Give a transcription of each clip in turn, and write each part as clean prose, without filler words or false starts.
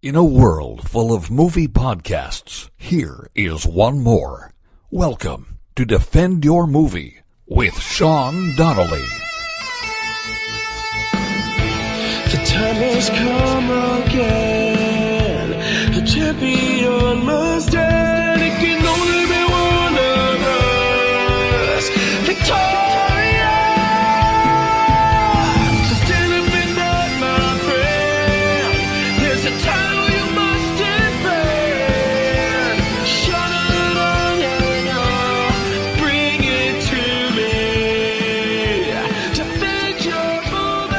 In a world full of movie podcasts, here is one more. Welcome to Defend Your Movie with Sean Donnelly. The time has come again. The champion must stand. It can only be one of us. Victorious. So stand up and fight, my friend. There's a title you must defend. Shut it on, bring it to me. Defend your movie.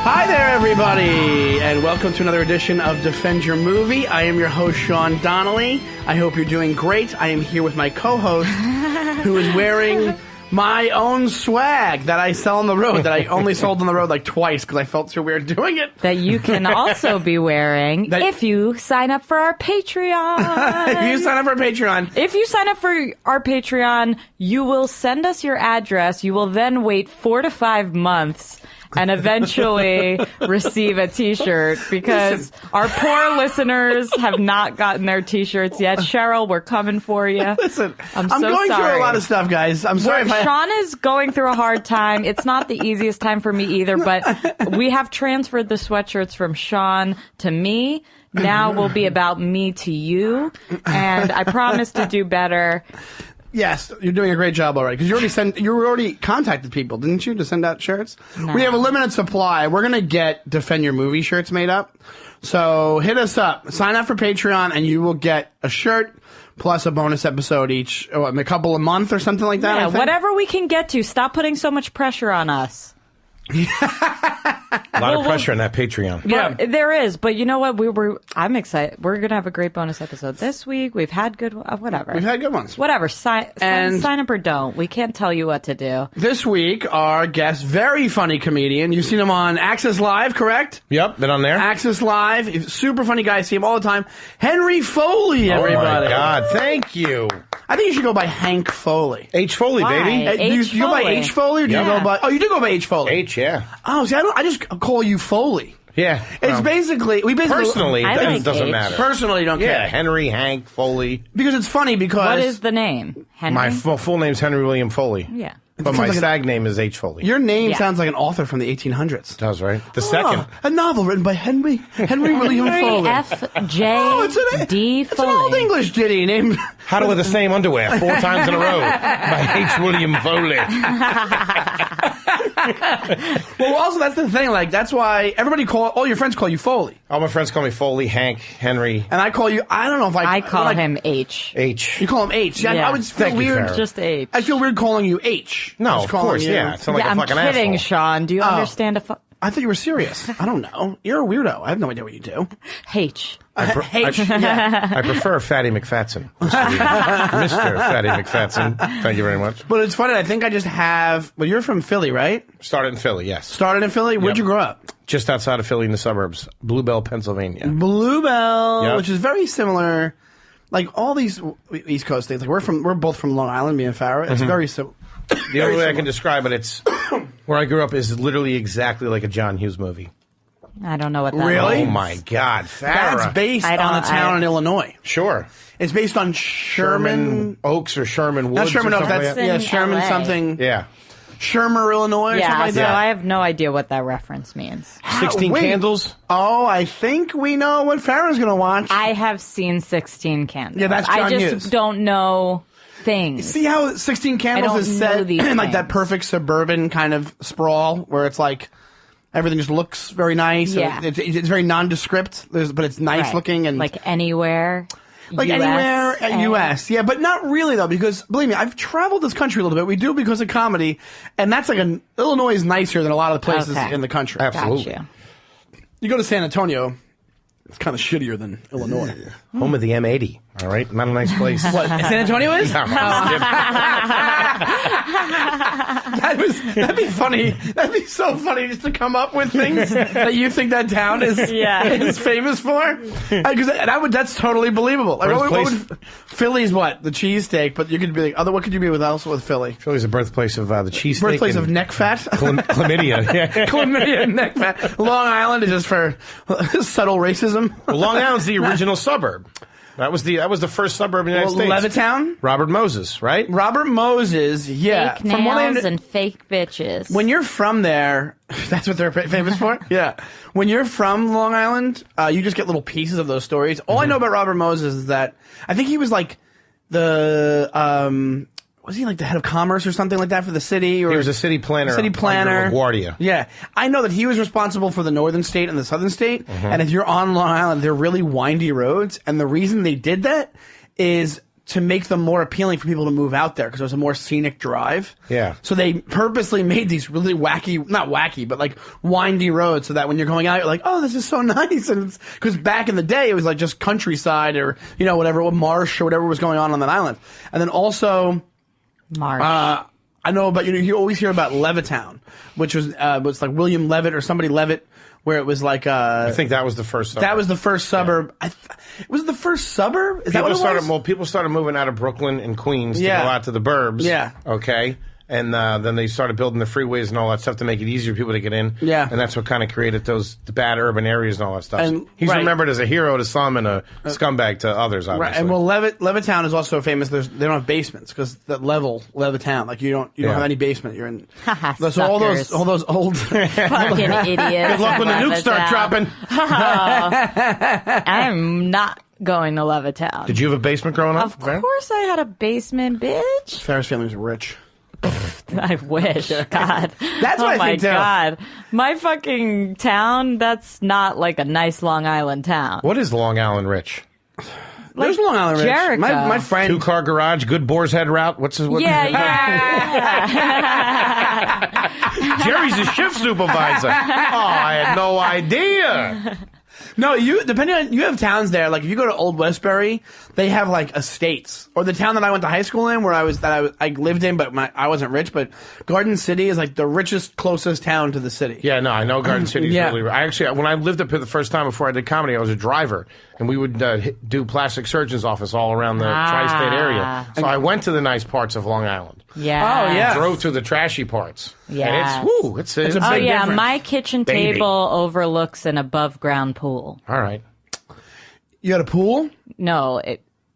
Hi there, everybody, and welcome to another edition of Defend Your Movie. I am your host, Sean Donnelly. I hope you're doing great. I am here with my co-host, who is wearing my own swag that I sell on the road, that I only sold on the road like twice because I felt too weird doing it. That you can also be wearing if you sign up for our Patreon. If you sign up for our Patreon. If you sign up for our Patreon, you will send us your address. You will then wait 4 to 5 months and eventually receive a t-shirt because our poor listeners have not gotten their t-shirts yet. Cheryl, we're coming for you. Listen, I'm so going sorry. through a lot of stuff, guys. I'm sorry if Sean is going through a hard time. It's not the easiest time for me either, but we have transferred the sweatshirts from Sean to me. Now will be about me to you, and I promise to do better. Yes, you're doing a great job already. Because you already contacted people, didn't you, to send out shirts? No. We have a limited supply. We're gonna get Defend Your Movie shirts made up. So hit us up, sign up for Patreon, and you will get a shirt plus a bonus episode each, a couple a month or something like that. Yeah, whatever we can get to. Stop putting so much pressure on us. A lot of pressure on that Patreon. Yeah, there is. But you know what? I'm excited. We're gonna have a great bonus episode this week. We've had good, whatever. We've had good ones. Whatever. Sign up or don't. We can't tell you what to do. This week, our guest, very funny comedian. You've seen him on Access Live, correct? Yep, been on there. Access Live. He's a super funny guy. I see him all the time. Henry Foley, everybody. Oh my God, thank you. I think you should go by Hank Foley. H. Foley, Why? baby. Do you go by H. Foley or do you go by... Oh, you do go by H. Foley. H, yeah. Oh, see, I just call you Foley. Yeah. It's basically... Personally, I it like doesn't H. matter. Personally, you don't care. Yeah, Henry, Hank, Foley. Because it's funny because... What is the name? Henry? My full name's Henry William Foley. Yeah. But my stag name is H. Foley. Your name sounds like an author from the 1800s. Does, right? The second. A novel written by Henry William Foley. F.J.D. It's an old English ditty named... How to wear the same underwear 4 times in a row by H. William Foley. Well, also, that's the thing. Like, that's why all your friends call you Foley. All my friends call me Foley, Hank, Henry. And I call you... I don't know if I call him H. H. You call him H. Yeah. Yeah. I would feel weird. Farrah. Just H. I feel weird calling you H. No, Just of calling course, you- yeah. It's not like a I'm fucking kidding, asshole. Sean. Do you understand I thought you were serious. I don't know. You're a weirdo. I have no idea what you do. H. H. Yeah. I prefer Fatty McFatson. Mr. Fatty McFatson. Thank you very much. But it's funny. I think I just have... Well, you're from Philly, right? Started in Philly, yes. Started in Philly? Where'd you grow up? Just outside of Philly in the suburbs. Bluebell, Pennsylvania. Bluebell, Yep. which is very similar. Like all these East Coast things. Like we're both from Long Island, me and Farrah. It's very similar. The only way I can describe it, it's where I grew up is literally exactly like a John Hughes movie. I don't know what that Really? means. Oh my God, Farrah. That's based on a town in Illinois. Sure. It's based on Sherman Oaks or Sherman Woods. Not Sherman or Oaks. something That's like that. in Sherman LA. something. Yeah. Shermer, Illinois, or something Yeah, like so that. I have no idea what that reference means. 16 Wait. Candles. Oh, I think we know what Farrah's going to watch. I have seen 16 Candles. Yeah, that's I John just Hughes. don't know things. See how 16 Candles I don't is know set these in like that things. perfect suburban kind of sprawl where it's like everything just looks very nice. Yeah. It's very nondescript, but it's nice Right. looking and like anywhere. like US, anywhere at and- U.S. Yeah, but not really though, because believe me, I've traveled this country a little bit. We do because of comedy, and that's like Illinois is nicer than a lot of the places Okay. in the country. Absolutely. Gotcha. You go to San Antonio, It's kind of shittier than Illinois. Home of the M80. All right, not a nice place. What, San Antonio is? No, I'm kidding. That'd be funny. That'd be so funny just to come up with things that you think that town is famous for. Because that's totally believable. Like, what would, Philly's what? The cheesesteak, but you could be like, what could you be with Philly? Philly's the birthplace of the cheesesteak. Birthplace of neck fat. Chlamydia. Yeah. Chlamydia and neck fat. Long Island is just for subtle racism. Well, Long Island's the original suburb. That was the first suburb in the United States. Levittown? Robert Moses, right? Robert Moses, yeah. Fake nails and fake bitches. When you're from there, that's what they're famous for? Yeah. When you're from Long Island, you just get little pieces of those stories. All I know about Robert Moses is that I think he was like was he like the head of commerce or something like that for the city? Or he was a city planner. City planner. Under LaGuardia. Yeah. I know that he was responsible for the northern state and the southern state. And if you're on Long Island, they're really windy roads. And the reason they did that is to make them more appealing for people to move out there because it was a more scenic drive. Yeah. So they purposely made these really wacky, not wacky, but like windy roads so that when you're going out, you're like, oh, this is so nice. And it's because back in the day, it was like just countryside or, whatever, marsh or whatever was going on that island. And then also... Marsh. I know about you always hear about Levittown, which was like William Levitt or somebody Levitt, where it was like I think that was the first suburb. That was the first suburb. Yeah. Was it the first suburb? Is that what it was? Well, people started moving out of Brooklyn and Queens to go out to the burbs. Yeah. Okay. And then they started building the freeways and all that stuff to make it easier for people to get in. Yeah. And that's what kind of created the bad urban areas and all that stuff. And, he's remembered as a hero to some and a scumbag to others, obviously. Right. And well, Levittown is also famous. They don't have basements because that Levittown, like you don't have any basement. You're in. So all those old fucking idiots. Good luck when the nukes start dropping. I'm not going to Levittown. Did you have a basement growing up? Of course I had a basement, bitch. Ferris family was rich. I wish. God. That's what I think, too. Oh, my God. My fucking town, that's not like a nice Long Island town. What is Long Island rich? There's Long Island rich. Jericho. My friend... 2-car garage, good Boar's Head route. What? Yeah. Jerry's a shift supervisor. Oh, I had no idea. No, depending on, you have towns there, like if you go to Old Westbury, they have like estates. Or the town that I went to high school in, where I lived in, but I wasn't rich, but Garden City is like the richest, closest town to the city. Yeah, no, I know Garden City is Yeah. really rich. When I lived up here the first time before I did comedy, I was a driver, and we would do plastic surgeon's office all around the tri-state area. So I went to the nice parts of Long Island. Yeah. Oh, yeah. Drove through the trashy parts. Yeah. And it's a a big big difference. My kitchen Baby. table overlooks an above ground pool. All right. You had a pool? No,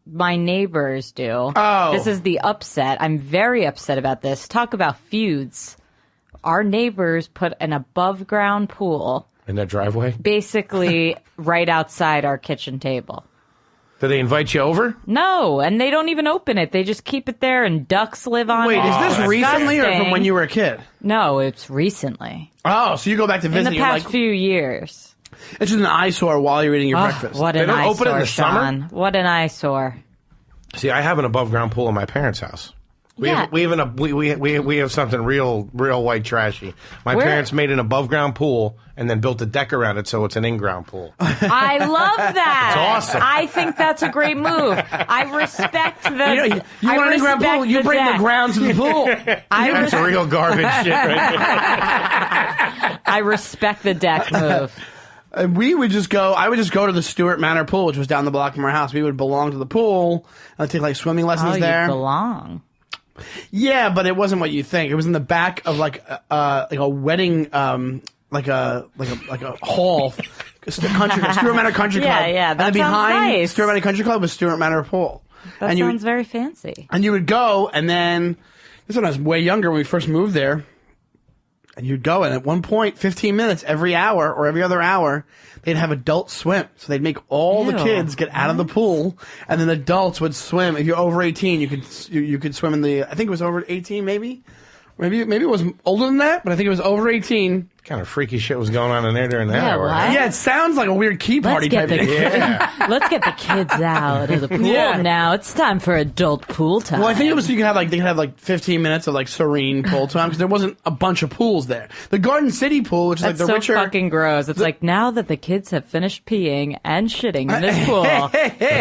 my neighbors do. Oh. This is the upset. I'm very upset about this. Talk about feuds. Our neighbors put an above ground pool In that driveway? basically right outside our kitchen table. Did they invite you over? No, and they don't even open it. They just keep it there, and ducks live on it. Wait, is It's this recently or from disgusting. when you were a kid? No, it's recently. Oh, so you go back to In visit. the You're past like, few years. it's just an eyesore while you're eating your breakfast. What They an don't eyesore, open it in the summer? Sean. What an eyesore. See, I have an above ground pool in my parents' house. We Yeah. have something real white trashy. My Where- parents made an above ground pool and then built a deck around it so it's an in ground pool. I love that. It's awesome. I think that's a great move. I respect the. You want an in-ground pool? You bring the ground to the pool. That's real garbage shit right there. I respect the deck move. And I would just go to the Stewart Manor pool, which was down the block from our house. We would belong to the pool. I'd take like swimming lessons Oh, there. you belong. Yeah, but it wasn't what you think. It was in the back of like a wedding, like a hall, Stewart Manor Country Club. Yeah, and that then sounds behind nice. Stewart Manor Country Club was Stewart Manor Pool. That and sounds very fancy. And you would go, and then this is when I was way younger when we first moved there. And you'd go, and at one point, 15 minutes every hour or every other hour, they'd have adult swim. So they'd make all the Ew. kids get out of the pool, and then adults would swim. If you're over 18, you could swim in the. I think it was over 18, maybe, Maybe it was older than that, but I think it was over 18. Kind of freaky shit was going on in there during that Yeah, hour. what? Yeah, it sounds like a weird key party type thing. Let's get the kids out of the pool now. It's time for adult pool time. Well, I think it was so you could have like 15 minutes of like serene pool time because there wasn't a bunch of pools there. The Garden City pool, which is That's like the so richer. fucking gross. It's like now that the kids have finished peeing and shitting in this pool,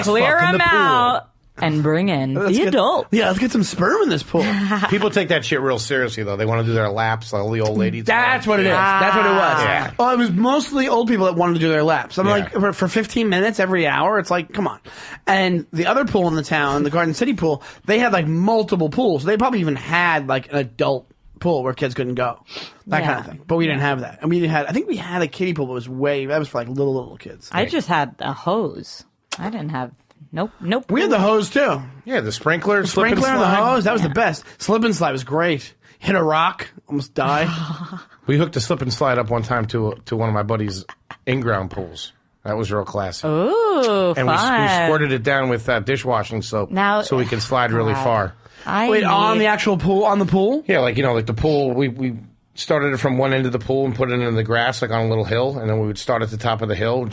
clear fucking them the pool. out and bring in the adult. Yeah, let's get some sperm in this pool. People take that shit real seriously, though. They want to do their laps, like all the old ladies. That's what it is. That's what it was. Yeah. Oh, it was mostly old people that wanted to do their laps. I'm Yeah. like, for 15 minutes every hour, it's like, come on. And the other pool in the town, the Garden City pool, they had like multiple pools. They probably even had like an adult pool where kids couldn't go. That kind of thing. But we didn't have that. And I think we had a kiddie pool, but that was for like little kids. I just had a hose. I didn't have. Nope. We had the hose too. Yeah, the sprinkler, slip and Sprinkler and the slide. hose, that was the best. Slip and slide was great. Hit a rock, almost died. We hooked a slip and slide up one time to one of my buddy's in-ground pools. That was real classy. Ooh, And we fun. squirted it down with dishwashing soap Now- so we could slide really God. far. Wait, on the actual pool, on the pool? Yeah, like the pool, we started it from one end of the pool and put it in the grass, like on a little hill, and then we would start at the top of the hill,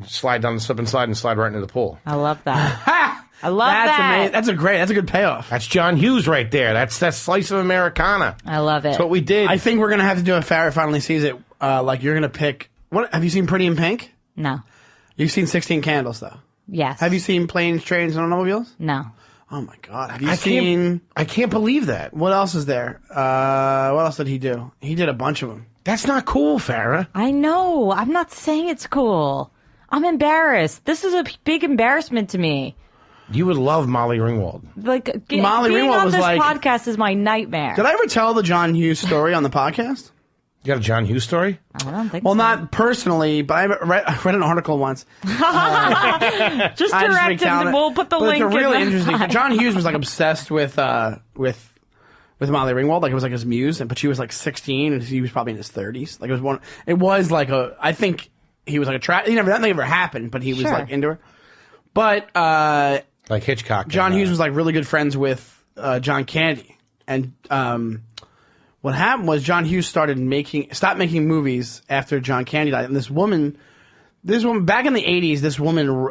slide down the slip and slide, and slide right into the pool. I love that. Ha! I love That's that. amazing. That's a good payoff. That's John Hughes right there. That's that slice of Americana. I love it. That's what we did. I think we're gonna have to do if Farrah finally sees it. Like you're gonna pick. What have you seen? Pretty in Pink. No. You've seen 16 Candles though. Yes. Have you seen Planes, Trains, and Automobiles? No. Oh my God! Have you seen? I can't believe that. What else is there? What else did he do? He did a bunch of them. That's not cool, Farrah. I know. I'm not saying it's cool. I'm embarrassed. This is a big embarrassment to me. You would love Molly Ringwald. Like Molly being Ringwald on was this like- podcast is my nightmare. Did I ever tell the John Hughes story on the podcast? You got a John Hughes story? I don't think Well, so. not personally, but I read an article once. Just I just direct recount him. it. We'll put the But link it's a really in the interesting. John Hughes was like obsessed with Molly Ringwald. Like it was like his muse, but she was like 16 and he was probably in his 30s. Like it was one. It was like a. I think he was like attracted. That never happened, but he was Sure. like into her. But Like Hitchcock. John and, Hughes was like really good friends with John Candy, and what happened was John Hughes stopped making movies after John Candy died, and this woman back in the 80s, this woman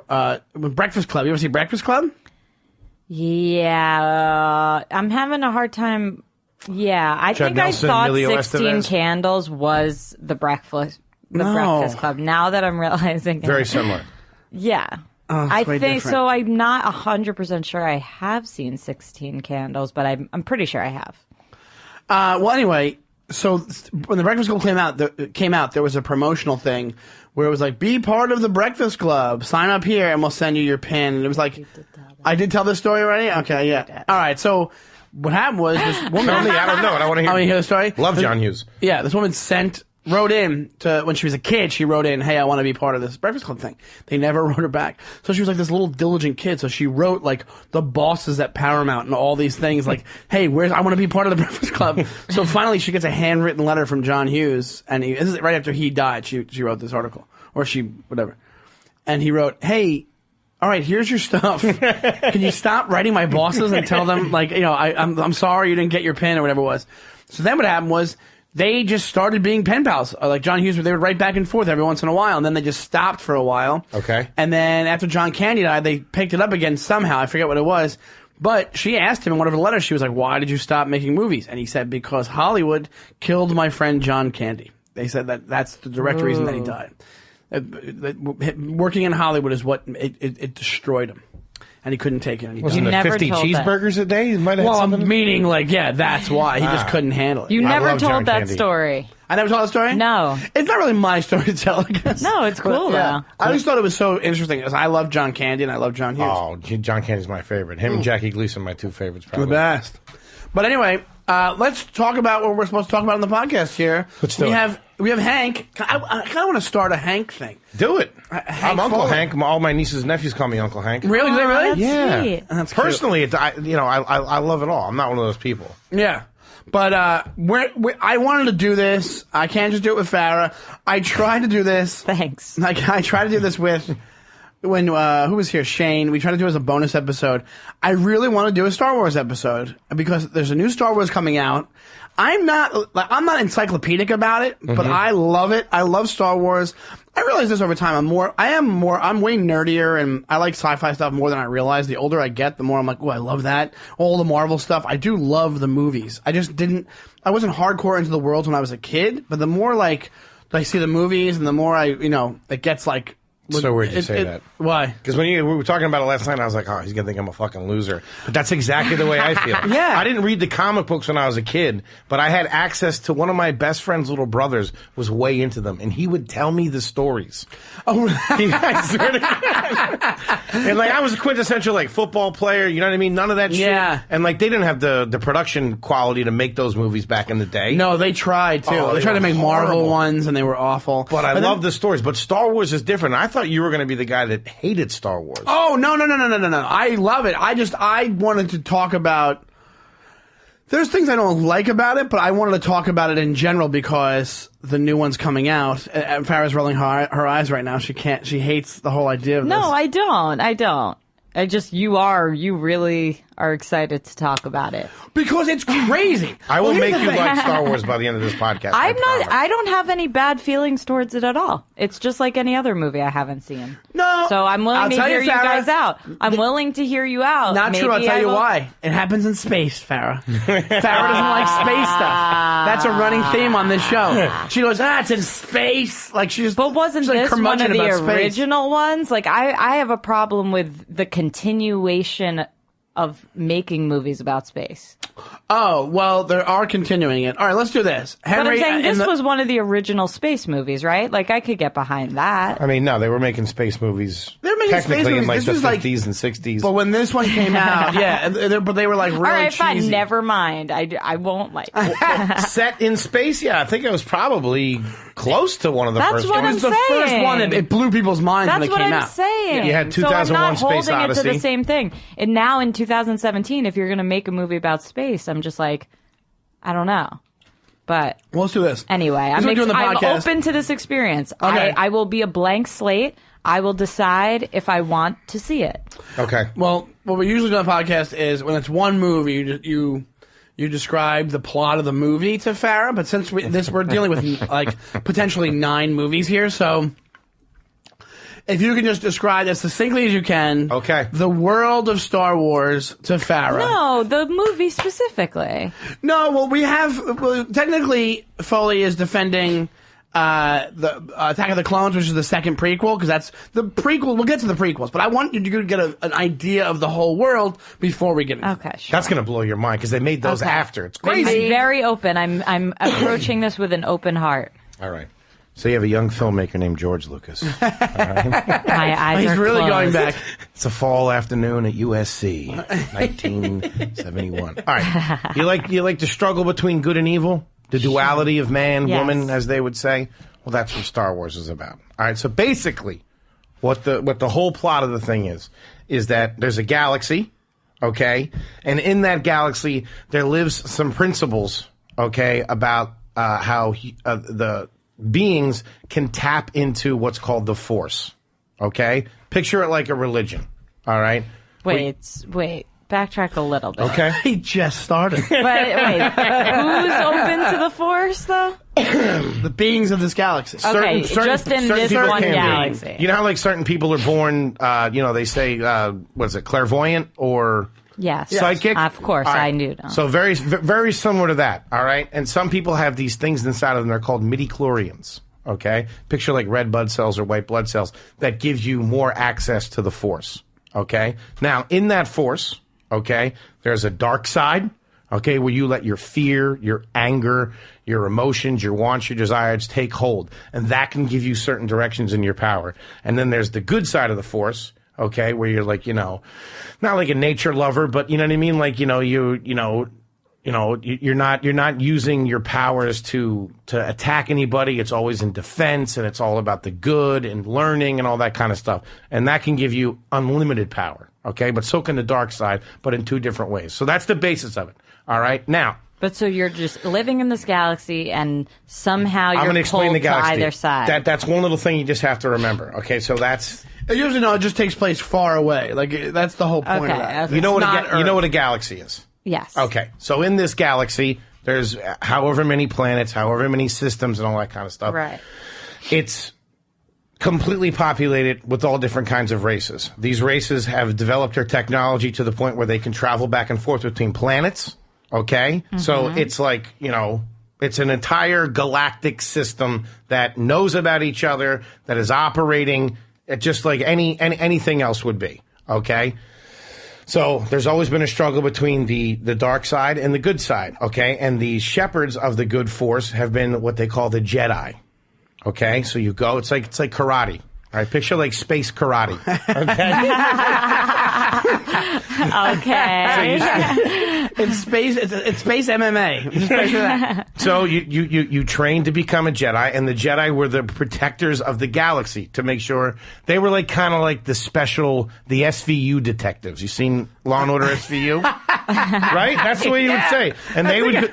Breakfast Club. You ever see Breakfast Club? Yeah, I'm having a hard time. Yeah, I Judd think Nelson, I thought Emilio 16 Estevez. Candles was the Breakfast No. Breakfast Club. Now that I'm realizing it. Very similar. Yeah. Oh, it's I way think different. so. I'm not 100% sure I have seen 16 Candles, but I'm pretty sure I have. Well, anyway, so when the Breakfast Club came out, there was a promotional thing where it was like, "Be part of the Breakfast Club. Sign up here, and we'll send you your pin." And it was like, I did tell this story already. Okay, yeah. All right. So what happened was this woman. Tell me, I don't know. I don't want to hear. I want to hear the story. Love John Hughes. Yeah, this woman wrote in to when she was a kid. She wrote in, "Hey, I want to be part of this Breakfast Club thing." They never wrote her back, so she was like this little diligent kid. So she wrote like the bosses at Paramount and all these things, like, "Hey, I want to be part of the Breakfast Club." So finally, she gets a handwritten letter from John Hughes, and this is right after he died. She wrote this article, or whatever, and he wrote, "Hey, all right, here's your stuff. Can you stop writing my bosses and tell them, like, I'm sorry you didn't get your pin," or whatever it was. So then what happened was they just started being pen pals. Like John Hughes, they would write back and forth every once in a while, and then they just stopped for a while. Okay. And then after John Candy died, they picked it up again somehow. I forget what it was. But she asked him in one of her letters, she was like, "Why did you stop making movies?" And he said, "Because Hollywood killed my friend John Candy." They said that's the direct reason that he died. Working in Hollywood is what it destroyed him, and he couldn't take it anymore. Wasn't You it never 50 told that. cheeseburgers a day? You might have Well, had something. meaning that's why he just couldn't handle it. You I never love John told that Candy. story. I never told the story. No. It's not really my story to tell, I guess. No, it's cool, though. I just thought it was so interesting because I love John Candy and I love John Hughes. Oh, John Candy's my favorite. Him and Jackie Gleason, my two favorites. The Probably. best. But anyway, let's talk about what we're supposed to talk about on the podcast here. Let's do it. We have Hank. I kind of want to start a Hank thing. Do it. Hank I'm Uncle Foley. Hank. All my nieces and nephews call me Uncle Hank. Really? Do they really? That's Yeah. sweet. That's cute. Personally, I love it all. I'm not one of those people. Yeah. But I wanted to do this. I can't just do it with Farrah. I tried to do this. Thanks. Like I tried to do this with who was here? Shane. We tried to do it as a bonus episode. I really want to do a Star Wars episode because there's a new Star Wars coming out. I'm not encyclopedic about it, but I love it. I love Star Wars. I realize this over time. I'm way nerdier, and I like sci-fi stuff more than I realize. The older I get, the more I'm like, oh, I love that. All the Marvel stuff. I do love the movies. I wasn't hardcore into the worlds when I was a kid, but the more like I see the movies, and the more it gets like. So weird you say that. Why? Because when we were talking about it last night, I was like, oh, he's going to think I'm a fucking loser. But that's exactly the way I feel. Yeah. I didn't read the comic books when I was a kid, but I had access to one of my best friend's little brothers was way into them, and he would tell me the stories. Oh, I swear to God. And I was a quintessential football player, you know what I mean? None of that shit. Yeah. And they didn't have the production quality to make those movies back in the day. No, they tried too. Oh, they tried to make Marvel horrible ones, and they were awful. But I love the stories. But Star Wars is different. I thought you were going to be the guy that hated Star Wars. Oh, no. I love it. I wanted to talk about. There's things I don't like about it, but I wanted to talk about it in general because the new one's coming out. And Farrah's rolling her eyes right now. She hates the whole idea of this. No, I don't. You really are excited to talk about it. Because it's crazy. I will here's make the you thing. like Star Wars by the end of this podcast. I don't have any bad feelings towards it at all. It's just like any other movie I haven't seen. No. So I'm willing to hear you guys out. I'm willing to hear you out. Not true. I'll tell you why. It happens in space, Farrah. Farrah doesn't like space stuff. That's a running theme on this show. She goes, it's in space. But wasn't this one of the original ones? I have a problem with the continuation of making movies about space. Oh, well, they are continuing it. All right, let's do this. Henry, but I'm saying this was one of the original space movies, right? I could get behind that. I mean, no, they were making space movies. They're making technically space movies. in This the was 50s and 60s. But when this one came out, but they were really all right, cheesy. fine, never mind. I won't like it. Set in space, yeah, I think it was probably close to one of the first what ones. It was the saying. first one. It blew people's minds when That's it what came I'm out. saying. You had so I'm 2001 not Space holding it to Odyssey. the same thing. And now in 2017, if you're going to make a movie about space, I'm just like, I don't know. But Well, let's do this. anyway, I'm open to this experience. Okay. I will be a blank slate. I will decide if I want to see it. Okay. Well, what we usually do on the podcast is when it's one movie, you describe the plot of the movie to Farrah. But since we're dealing with potentially 9 movies here, so if you can just describe as succinctly as you can, the world of Star Wars to Farrah. No, the movie specifically. No, well, technically Foley is defending the Attack of the Clones, which is the second prequel, because that's the prequel. We'll get to the prequels, but I want you to get an idea of the whole world before we get into it. Okay, sure. That's going to blow your mind because they made those after. It's crazy. I'm very open. I'm approaching this with an open heart. All right. So you have a young filmmaker named George Lucas. All right. My eyes He's are really closed. going back. It's a fall afternoon at USC, 1971. All right. You like the struggle between good and evil? The duality of man, woman, as they would say? Well, that's what Star Wars is about. All right. So basically, what the whole plot of the thing is that there's a galaxy, okay? And in that galaxy, there lives some principles, okay, about how the beings can tap into what's called the Force. Okay? Picture it like a religion. All right? Wait. Backtrack a little bit. Okay. He just started. Wait. Who's open to the Force, though? The beings of this galaxy. Okay, just in this people one can be. galaxy. You know how certain people are born, they say, what is it, clairvoyant or Yes. psychic? Of course, All right. I knew. So very, very similar to that, all right? And some people have these things inside of them. They're called midichlorians, okay? Picture like red blood cells or white blood cells that gives you more access to the Force, okay? Now, in that Force, okay, there's a dark side, okay, where you let your fear, your anger, your emotions, your wants, your desires take hold. And that can give you certain directions in your power. And then there's the good side of the Force, okay, where you're like, not like a nature lover, but you know what I mean? Like, you're not using your powers to attack anybody. It's always in defense, and it's all about the good and learning and all that kind of stuff. And that can give you unlimited power, okay? But so can the dark side, but in 2 different ways. So that's the basis of it, all right? Now, But so you're just living in this galaxy, and somehow I'm you're going to explain pulled the galaxy. to either side. That's one little thing you just have to remember, okay? So that's... Usually, no, it just takes place far away. That's the whole point of that. Okay. You know It's not what a galaxy is? Yes. Okay, so in this galaxy, There's however many planets, however many systems, and all that kind of stuff. Right. It's completely populated with all different kinds of races. These races have developed their technology to the point where they can travel back and forth between planets. Okay? So it's like, you know, it's an entire galactic system that knows about each other, that is operating just like anything else would be. Okay? So there's always been a struggle between the dark side and the good side. Okay? And the shepherds of the good force have been what they call the Jedi. Okay, so you go. It's like karate. All right, picture like space karate. Okay. It's space. It's space MMA. Just picture that. So you trained to become a Jedi, and the Jedi were the protectors of the galaxy to make sure they were like kind of like the SVU detectives. You seen Law and Order SVU? Right? That's the way you would say. And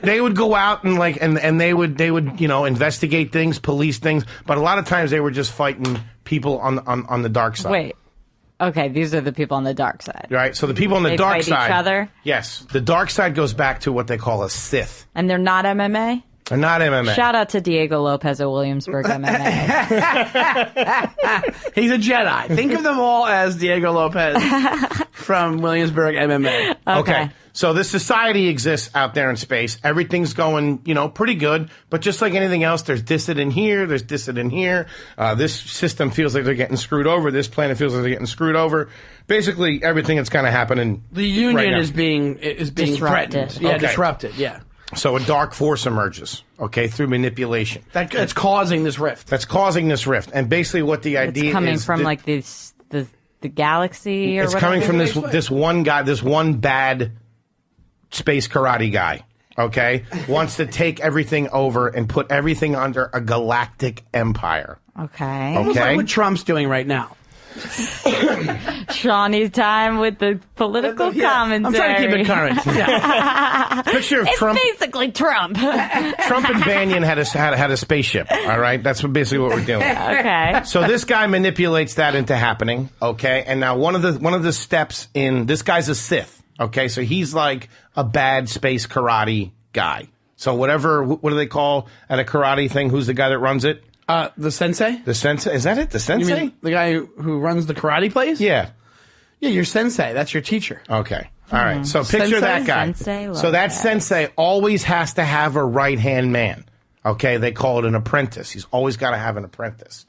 they would go out and like and they would you know investigate things, police things, but a lot of times they were just fighting people on the dark side. Wait. Okay, these are the people on the dark side. Right? So the people on the They dark fight side. each other? Yes. The dark side goes back to what they call a Sith. And they're not MMA? They're not MMA. Shout out to Diego Lopez at Williamsburg MMA. He's a Jedi. Think of them all as Diego Lopez from Williamsburg MMA. Okay. So this society exists out there in space. Everything's going, you know, pretty good. But just like anything else, there's dissident here, there's dissident here. This system feels like they're getting screwed over. This planet feels like they're getting screwed over. Basically, everything that's kind of happening. The Union right now. is being Disrupted. threatened. Yeah, Okay. disrupted. Yeah. So a dark force emerges, okay, through manipulation. That's causing this rift. That's causing this rift. And basically what the idea It's coming is... from that- like the galaxy or It's whatever. coming from this one guy, this one bad space karate guy, okay? Wants to take everything over and put everything under a galactic empire. Okay. Almost like Okay. what Trump's doing right now. Shawnee time with the political commentary. I'm trying to keep it current. Yeah. Picture of It's Trump. basically Trump. Trump and Banyan had a spaceship, all right? That's basically what we're doing. Okay. So this guy manipulates that into happening, okay? And now one of the steps in this guy's a Sith, okay? So he's like a bad space karate guy. So what do they call at a karate thing? Who's the guy that runs it? The sensei? The sensei? Is that it? The You sensei? mean the guy who runs the karate place? Yeah. Yeah, your sensei. That's your teacher. Okay. All right. So picture Sensei? that guy. Sensei So that Lopez. sensei always has to have a right-hand man. Okay. They call it an apprentice. He's always got to have an apprentice.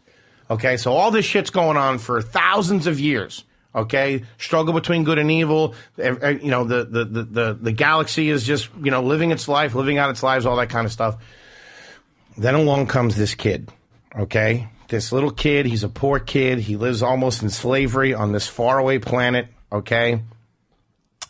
Okay. So all this shit's going on for thousands of years. Okay. Struggle between good and evil. You know, the galaxy is just, you know, living its life, living out its lives, all that kind of stuff. Then along comes this kid. Okay. This little kid, he's a poor kid. He lives almost in slavery on this faraway planet. Okay.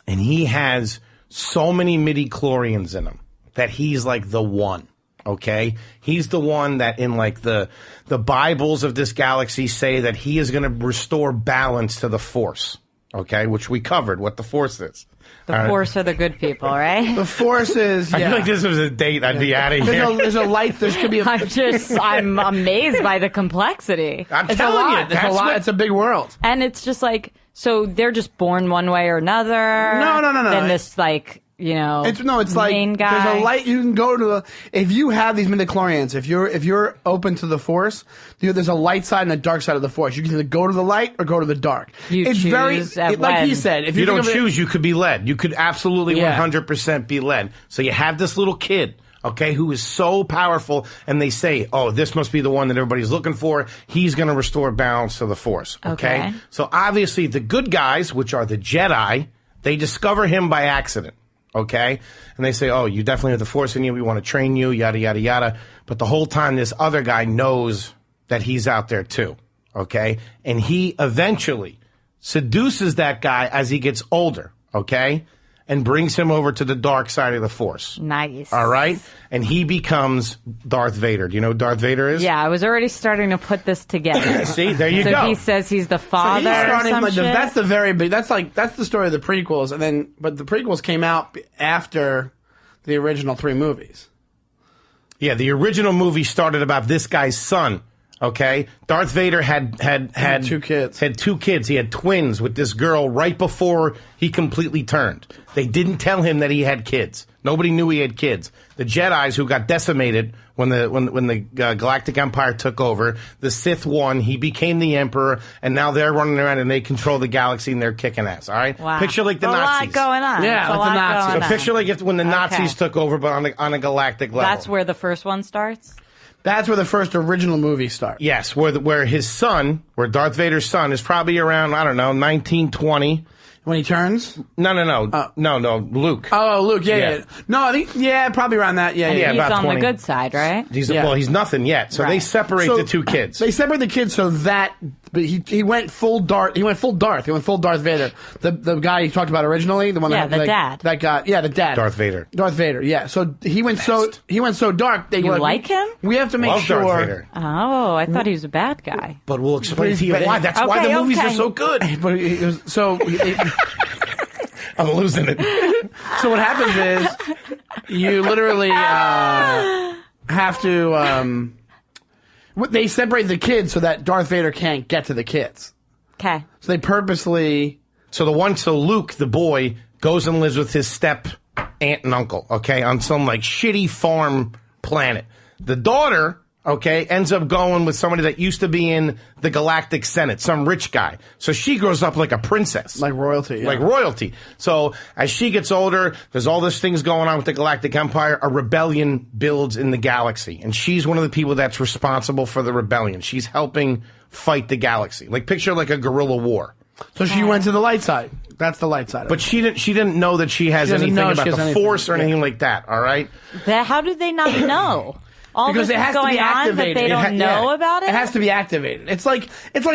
And he has so many midi-chlorians in him that he's like the one. Okay. He's the one that in like the Bibles of this galaxy say that he is going to restore balance to the Force. Okay. Which we covered what the Force is. The Force are the good people, right? The Force is. I Yeah. feel like this was a date. I'd be out of here. There's a light. There could be a. I'm amazed by the complexity. I'm It's a telling lot. you. It's a That's lot. what- It's a big world. And it's just like, so they're just born one way or another. No. Then this, like, you know, It's like main guy. there's a light you can go to the if you have these midichlorians, if you're open to the Force, there's a light side and a dark side of the Force. You can either go to the light or go to the dark. You it's choose at like he when. said. If If you think don't of it- choose, you could be led. You could absolutely Yeah. 100% be led. So you have this little kid, okay, who is so powerful, and they say, oh, this must be the one that everybody's looking for. He's going to restore balance to the Force, okay? Okay. So obviously the good guys, which are the Jedi, they discover him by accident, okay? And they say, oh, you definitely have the Force in you. We want to train you, yada, yada, yada. But the whole time this other guy knows that he's out there too, okay? And he eventually seduces that guy as he gets older, okay? And brings him over to the dark side of the Force. Nice. All right? And he becomes Darth Vader. Do you know who Darth Vader is? Yeah, I was already starting to put this together. See, there you So go. he says he's the So father. he's starting or some like shit? that's the very big. That's the story of the prequels, and then but the prequels came out after the original 3 movies. Yeah, the original movie started about this guy's son, Okay, Darth Vader had two kids. Had 2 kids. He had twins with this girl right before he completely turned. They didn't tell him that he had kids. Nobody knew he had kids. The Jedis, who got decimated when the Galactic Empire took over, the Sith won. He became the Emperor, and now they're running around and they control the galaxy and they're kicking ass. All right, Wow. Picture like the Nazis. A lot going on. Yeah, It's a like the lot Nazis. going So on. picture like when the Nazis Okay. took over, but on a galactic level. That's where the first one starts? That's where the first original movie starts. Yes, where his son, where Darth Vader's son is probably around, I don't know, 1920. When he turns? No, Luke. Oh, Luke, Yeah. yeah. No, I think, probably around that. Yeah, Yeah, yeah. He's about on 20. the good side, right? Yeah. Well, he's nothing yet. So they Right. separate So the 2 kids. They separate the kids so that but he went full Darth. He went full Darth. He went full Darth Vader. The guy you talked about originally, the one Yeah, that the like, dad. That guy, yeah, the dad. Darth Vader. Darth Vader. Yeah. So he went so dark. They You were like him? We have to make Love sure. Darth Vader. Oh, I thought he was a bad guy. But we'll explain to you But- why. That's why Okay, the movies okay. are so good. But it was, so I'm losing it. so what happens is you literally have to. They separate the kids so that Darth Vader can't get to the kids. Okay. So they purposely. So Luke, the boy, goes and lives with his step aunt and uncle, okay, on some like shitty farm planet. The daughter, okay, ends up going with somebody that used to be in the Galactic Senate, some rich guy. So she grows up like a princess. Like royalty. Yeah. Like royalty. So as she gets older, there's all this things going on with the Galactic Empire. A rebellion builds in the galaxy. And she's one of the people that's responsible for the rebellion. She's helping fight the galaxy. Like picture like a guerrilla war. So she went to the light side. That's the light side. But she didn't know that she has She doesn't anything know about she has the anything. Force or anything Yeah. like that, all right? How do they not know? All Because this it is has to going be on, but activated. they don't know about it? It has to be activated. It's like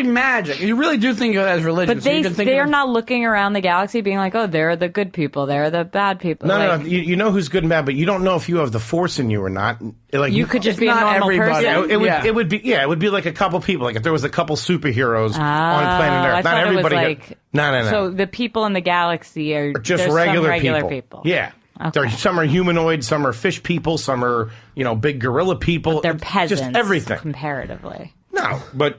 magic. You really do think of it as religion. But so you can think they're of, not looking around the galaxy being like, oh, they're the good people, they're the bad people. No, Like, no. You know who's good and bad, but you don't know if you have the Force in you or not. Like You could just It's be a not normal everybody. person. It would be like a couple people. Like if there was a couple superheroes on planet Earth. I Not thought everybody. It was like, no. So the people in the galaxy are just there's regular, some regular people. Yeah. Okay. Some are humanoid, some are fish people, some are, big gorilla people. They're peasants. Just everything. Comparatively. No, but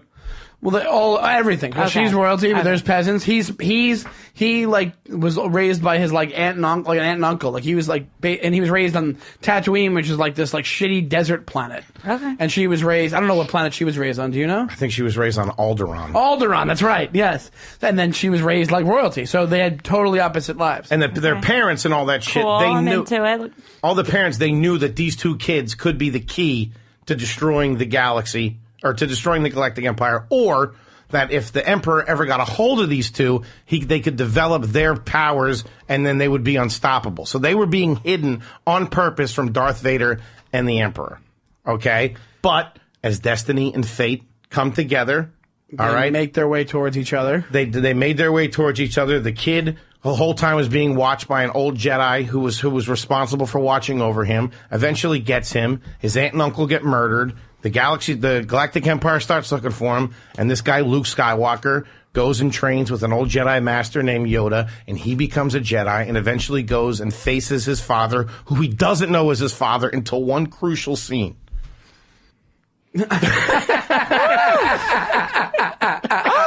everything. So Okay. she's royalty, but Okay. there's peasants. He like was raised by his like aunt and uncle, Like he was like, and he was raised on Tatooine, which is like this like shitty desert planet. Okay. And she was raised. I don't know what planet she was raised on. Do you know? I think she was raised on Alderaan. Alderaan. That's right. Yes. And then she was raised like royalty. So they had totally opposite lives. And their parents and all that shit, Cool, they I'm knew. into it. All the parents, they knew that these 2 kids could be the key to destroying the galaxy, or to destroying the Galactic Empire, or that if the Emperor ever got a hold of these 2, they could develop their powers, and then they would be unstoppable. So they were being hidden on purpose from Darth Vader and the Emperor. Okay? But as destiny and fate come together, all right? Make their way towards each other. They made their way towards each other. The kid the whole time was being watched by an old Jedi who was responsible for watching over him. Eventually gets him. His aunt and uncle get murdered. The Galactic Empire starts looking for him, and this guy Luke Skywalker goes and trains with an old Jedi master named Yoda, and he becomes a Jedi and eventually goes and faces his father, who he doesn't know is his father until one crucial scene.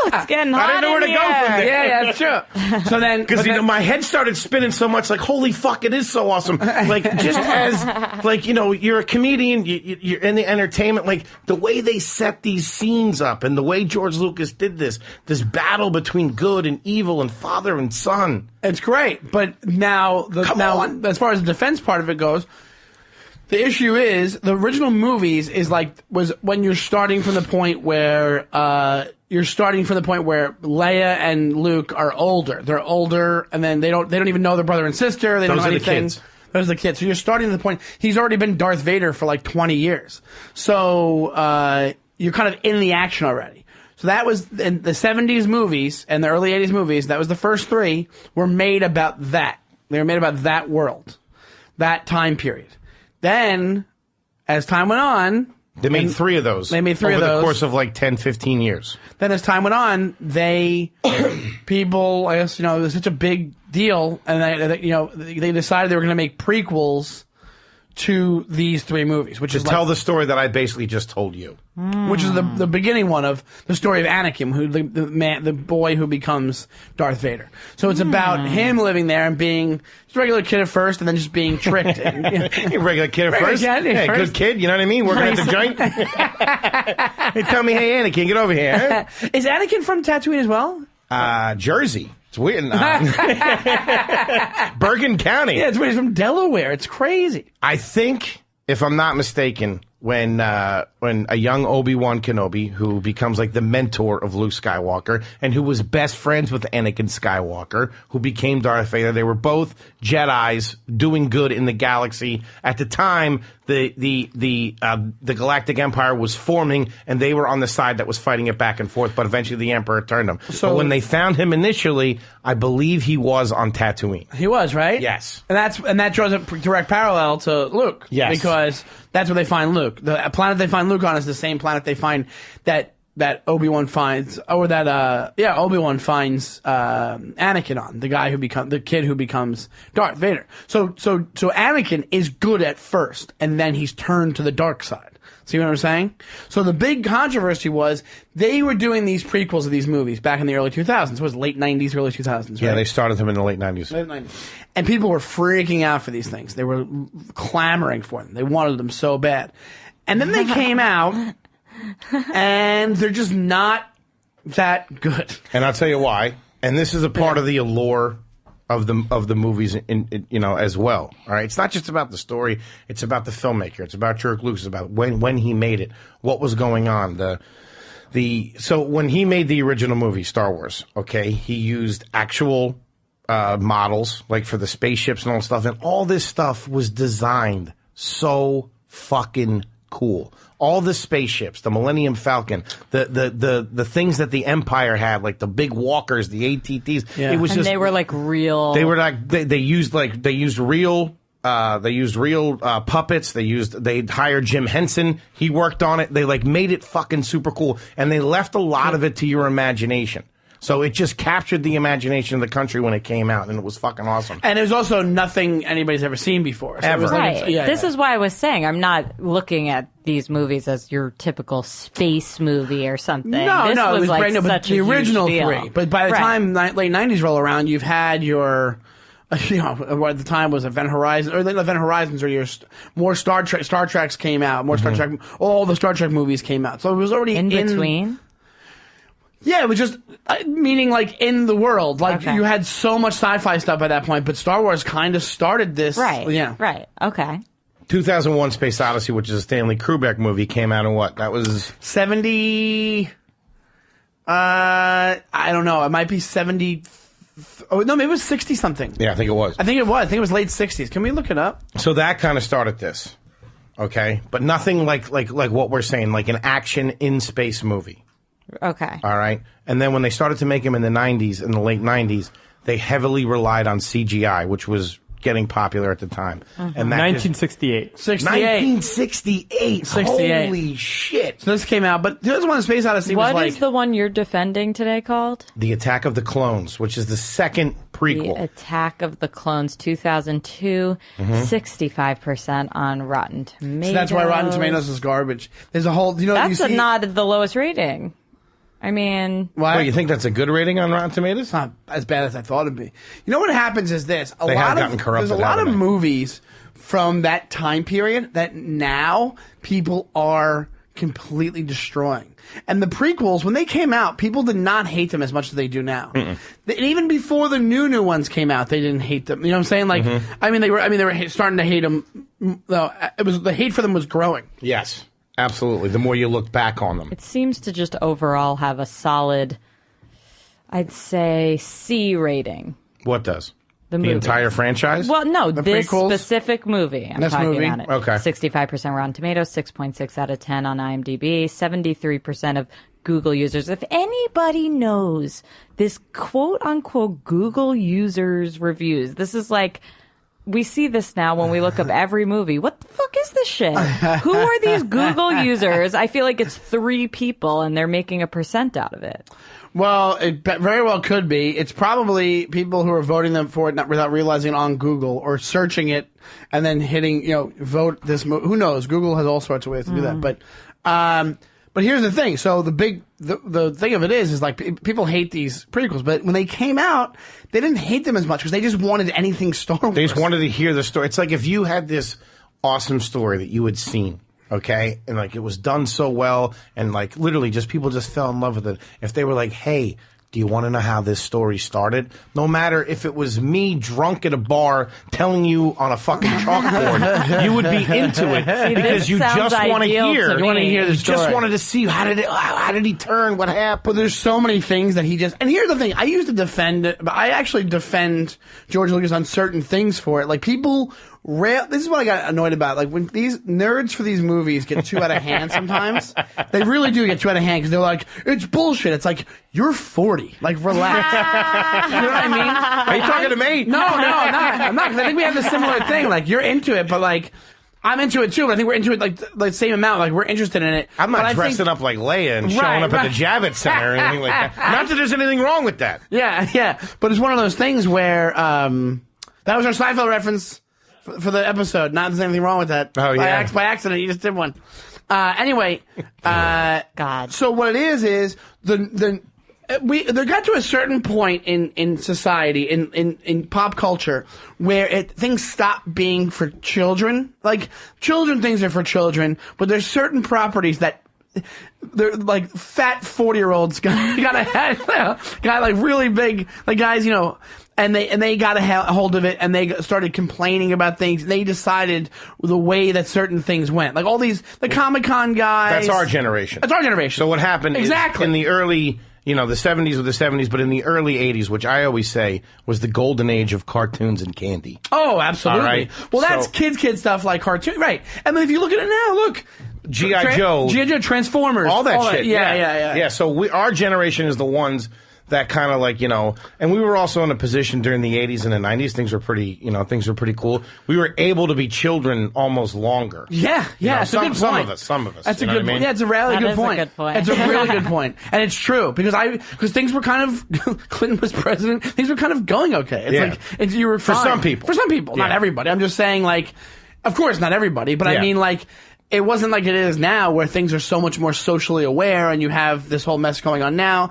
It's getting hot I didn't know where to in go here. from there. Yeah, that's true. So then, Because my head started spinning so much, like, holy fuck, it is so awesome. Like, just as, like, you're a comedian, you're in the entertainment, like, the way they set these scenes up and the way George Lucas did this battle between good and evil and father and son. it's great. But now, on. as far as the defense part of it goes, the issue is the original movies was when you're starting from the point where Leia and Luke are older. They're older, and then they don't even know their brother and sister. They don't Those know are the anything. kids. Those are the kids. So you're starting to the point. He's already been Darth Vader for like 20 years. So you're kind of in the action already. So that was in the 70s movies and the early 80s movies. That was the first 3 were made about that. They were made about that world, that time period. Then, as time went on... They made 3 of those. They made 3 of over those. the course of like 10, 15 years. Then as time went on, people, I guess, it was such a big deal, and they decided they were going to make prequels to these three movies, which is Tell the story that I basically just told you. which is the beginning one of the story of Anakin, who the boy who becomes Darth Vader. So it's about him living there and being just a regular kid at first, and then just being tricked. Regular kid at first. Kid first. Good kid. You know what I mean? Working at the joint. They tell me, "Hey, Anakin, get over here." Is Anakin from Tatooine as well? Jersey. It's weird. Bergen County. Yeah, it's weird. He's from Delaware. It's crazy. I think, if I'm not mistaken, when a young Obi-Wan Kenobi, who becomes like the mentor of Luke Skywalker, and who was best friends with Anakin Skywalker, who became Darth Vader, they were both Jedis doing good in the galaxy. At the time, the Galactic Empire was forming, and they were on the side that was fighting it back and forth, but eventually the Emperor turned them. But when they found him initially, I believe he was on Tatooine. He was, right? Yes. And that draws a direct parallel to Luke. Yes. Because that's where they find Luke. The planet they find Luke on is the same planet they find that Obi-Wan finds, or that Obi-Wan finds Anakin on, the kid who becomes Darth Vader. So Anakin is good at first, and then he's turned to the dark side. See what I'm saying? So the big controversy was they were doing these prequels of these movies back in the early 2000s. It was late 90s, early 2000s, right? Yeah, they started them in the late 90s. Late 90s. And people were freaking out for these things. They were clamoring for them. They wanted them so bad. And then they came out, and they're just not that good. And I'll tell you why. And this is a part of the allure of the movies, as well. All right, it's not just about the story; it's about the filmmaker. It's about George Lucas. It's about when he made it, what was going on. So when he made the original movie, Star Wars, okay, he used actual models, like for the spaceships and all stuff, and all this stuff was designed so fucking cool. All the spaceships, the Millennium Falcon, the things that the Empire had, like the big walkers, the ATTs. Yeah. It was And they were like real. They were like they used real puppets. They hired Jim Henson. He worked on it. They made it fucking super cool, and they left a lot of it to your imagination. So it just captured the imagination of the country when it came out, and it was fucking awesome. And it was also nothing anybody's ever seen before. So Ever. it was Right. this is why I was saying I'm not looking at these movies as your typical space movie or something. No, this it was like brand new, but such the a huge original deal. three. But by the Right. time late 90s roll around, you've had your, what at the time was Event Horizon, or Event Horizons, or your more Star Treks came out, more Star Trek, all the Star Trek movies came out. So it was already in between. Yeah, it was just meaning like in the world. Like Okay. you had so much sci-fi stuff by that point, but Star Wars kind of started this. Right. Yeah. Right. Okay. 2001: Space Odyssey, which is a Stanley Kubrick movie, came out in what? That was 70. I don't know. It might be 70. Oh no, maybe it was 60 something. I think it was. I think it was. I think it was late 60s. Can we look it up? So that kind of started this, okay? But nothing like what we're saying, like an action in space movie. Okay. All right. And then when they started to make them in the 90s, in the late 90s, they heavily relied on CGI, which was getting popular at the time. And that 1968. 68. 68. Holy shit. So this came out, but this one, Space Odyssey, was What like is the one you're defending today called? The Attack of the Clones, which is the second prequel. The Attack of the Clones, 2002, 65% on Rotten Tomatoes. So that's why Rotten Tomatoes is garbage. There's a whole, That's not the lowest rating. I mean, Why? Well, you think that's a good rating on Rotten Tomatoes? It's not as bad as I thought it'd be. You know what happens is this: They have gotten corrupted, there's a lot of haven't they? movies from that time period that now people are completely destroying. And the prequels, when they came out, people did not hate them as much as they do now. And even before the new ones came out, they didn't hate them. You know what I'm saying? Like, I mean, they were starting to hate them. It was the hate for them was growing. Yes, absolutely. The more you look back on them. it seems to just overall have a solid, I'd say, C rating. What does? The The movie. entire franchise? Well, no, this prequels? specific movie. I'm This talking movie? about it. Okay. 65% Rotten Tomatoes, 6.6 out of 10 on IMDb, 73% of Google users. If anybody knows this quote-unquote Google users reviews, this is like we see this now when we look up every movie. What the fuck is this shit? Who are these Google users? I feel like it's 3 people and they're making a % out of it. Well, it very well could be. It's probably people who are voting them for it without realizing it on Google or searching it and then hitting, vote this movie. Who knows? Google has all sorts of ways to do that. But here's the thing. So the thing of it is like people hate these prequels, but when they came out, they didn't hate them as much because they just wanted anything Star Wars. They just wanted to hear the story. It's like if you had this awesome story that you had seen, okay, and like it was done so well, and like literally just people just fell in love with it. If they were like, hey, do you want to know how this story started? No matter if it was me drunk at a bar telling you on a fucking chalkboard, you would be into it because you just want to hear. You want to hear the story. Just wanted to see how did he turn? What happened? But there's so many things that he just. And here's the thing: I used to defend it, but I actually defend George Lucas on certain things for it. Like people. This is what I got annoyed about. Like when these nerds for these movies get too out of hand sometimes, they really do get too out of hand because they're like, it's bullshit. It's like, you're 40. Like, relax. You know what I mean? Are you talking to me? No, I'm not. Because I think we have a similar thing. Like, you're into it, but like, I'm into it too, but I think we're into it like the same amount. Like, we're interested in it. I'm not dressing up like Leia and showing up at the Javits Center or anything like that. Not that there's anything wrong with that. Yeah. But it's one of those things where, that was our Seinfeld reference. For the episode, not there's anything wrong with that. Oh yeah, by accident, you just did one. Anyway, God. So what it is there got to a certain point in society, in pop culture, where things stop being for children. Like children things are for children, but there's certain properties that. They're like fat 40-year-olds got like really big like guys, and they got a hold of it and they started complaining about things. They decided the way that certain things went. Like all the Comic-Con guys. That's our generation. That's our generation. So what happened exactly is in the early, the 70s were the 70s, but in the early 80s, which I always say was the golden age of cartoons and candy. Oh, absolutely. All right? Well, that's kid stuff like cartoon. Right. And then if you look at it now, look. G.I. Joe, Transformers, all that shit. Yeah. So our generation is the ones that kind of like and we were also in a position during the 80s and the 90s. Things were pretty cool. We were able to be children almost longer. Yeah. That's a good point. Some of us. That's a good point. Yeah, it's a really good point. It's a really good point, and it's true because things were kind of Clinton was president. Things were kind of going okay. It's you were fine. For some people, not everybody. I'm just saying of course not everybody, but I mean it wasn't like it is now where things are so much more socially aware and you have this whole mess going on now.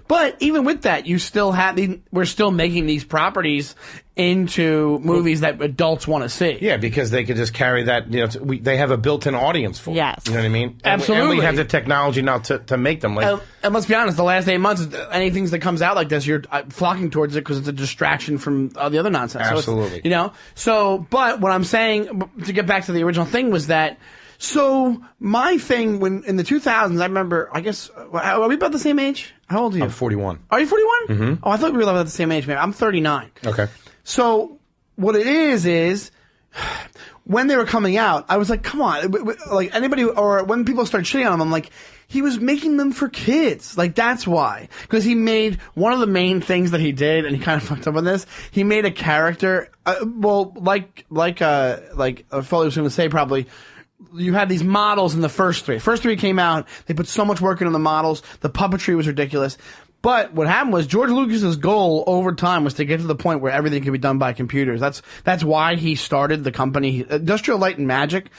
But even with that, you still have we're still making these properties into movies that adults want to see. Yeah, because they could just carry that, they have a built-in audience for it. Yes. You know what I mean? Absolutely. And we have the technology now to make them. And let's be honest, the last 8 months, anything that comes out like this, you're flocking towards it because it's a distraction from the other nonsense. Absolutely. But what I'm saying, to get back to the original thing, was that so my thing when in the 2000s, I remember, I guess, are we about the same age? How old are you? I'm 41. Are you 41? Mm-hmm. Oh, I thought we were about the same age, man. I'm 39. Okay. So what it is when they were coming out, I was like, come on, like anybody, or when people started shitting on him, I'm like, he was making them for kids. Like, that's why. Because he made one of the main things that he did, and he kind of fucked up on this. He made a character, like Foley was going to say probably, you had these models in the first three. First three came out. They put so much work into the models. The puppetry was ridiculous. But what happened was George Lucas's goal over time was to get to the point where everything could be done by computers. That's why he started the company, Industrial Light and Magic.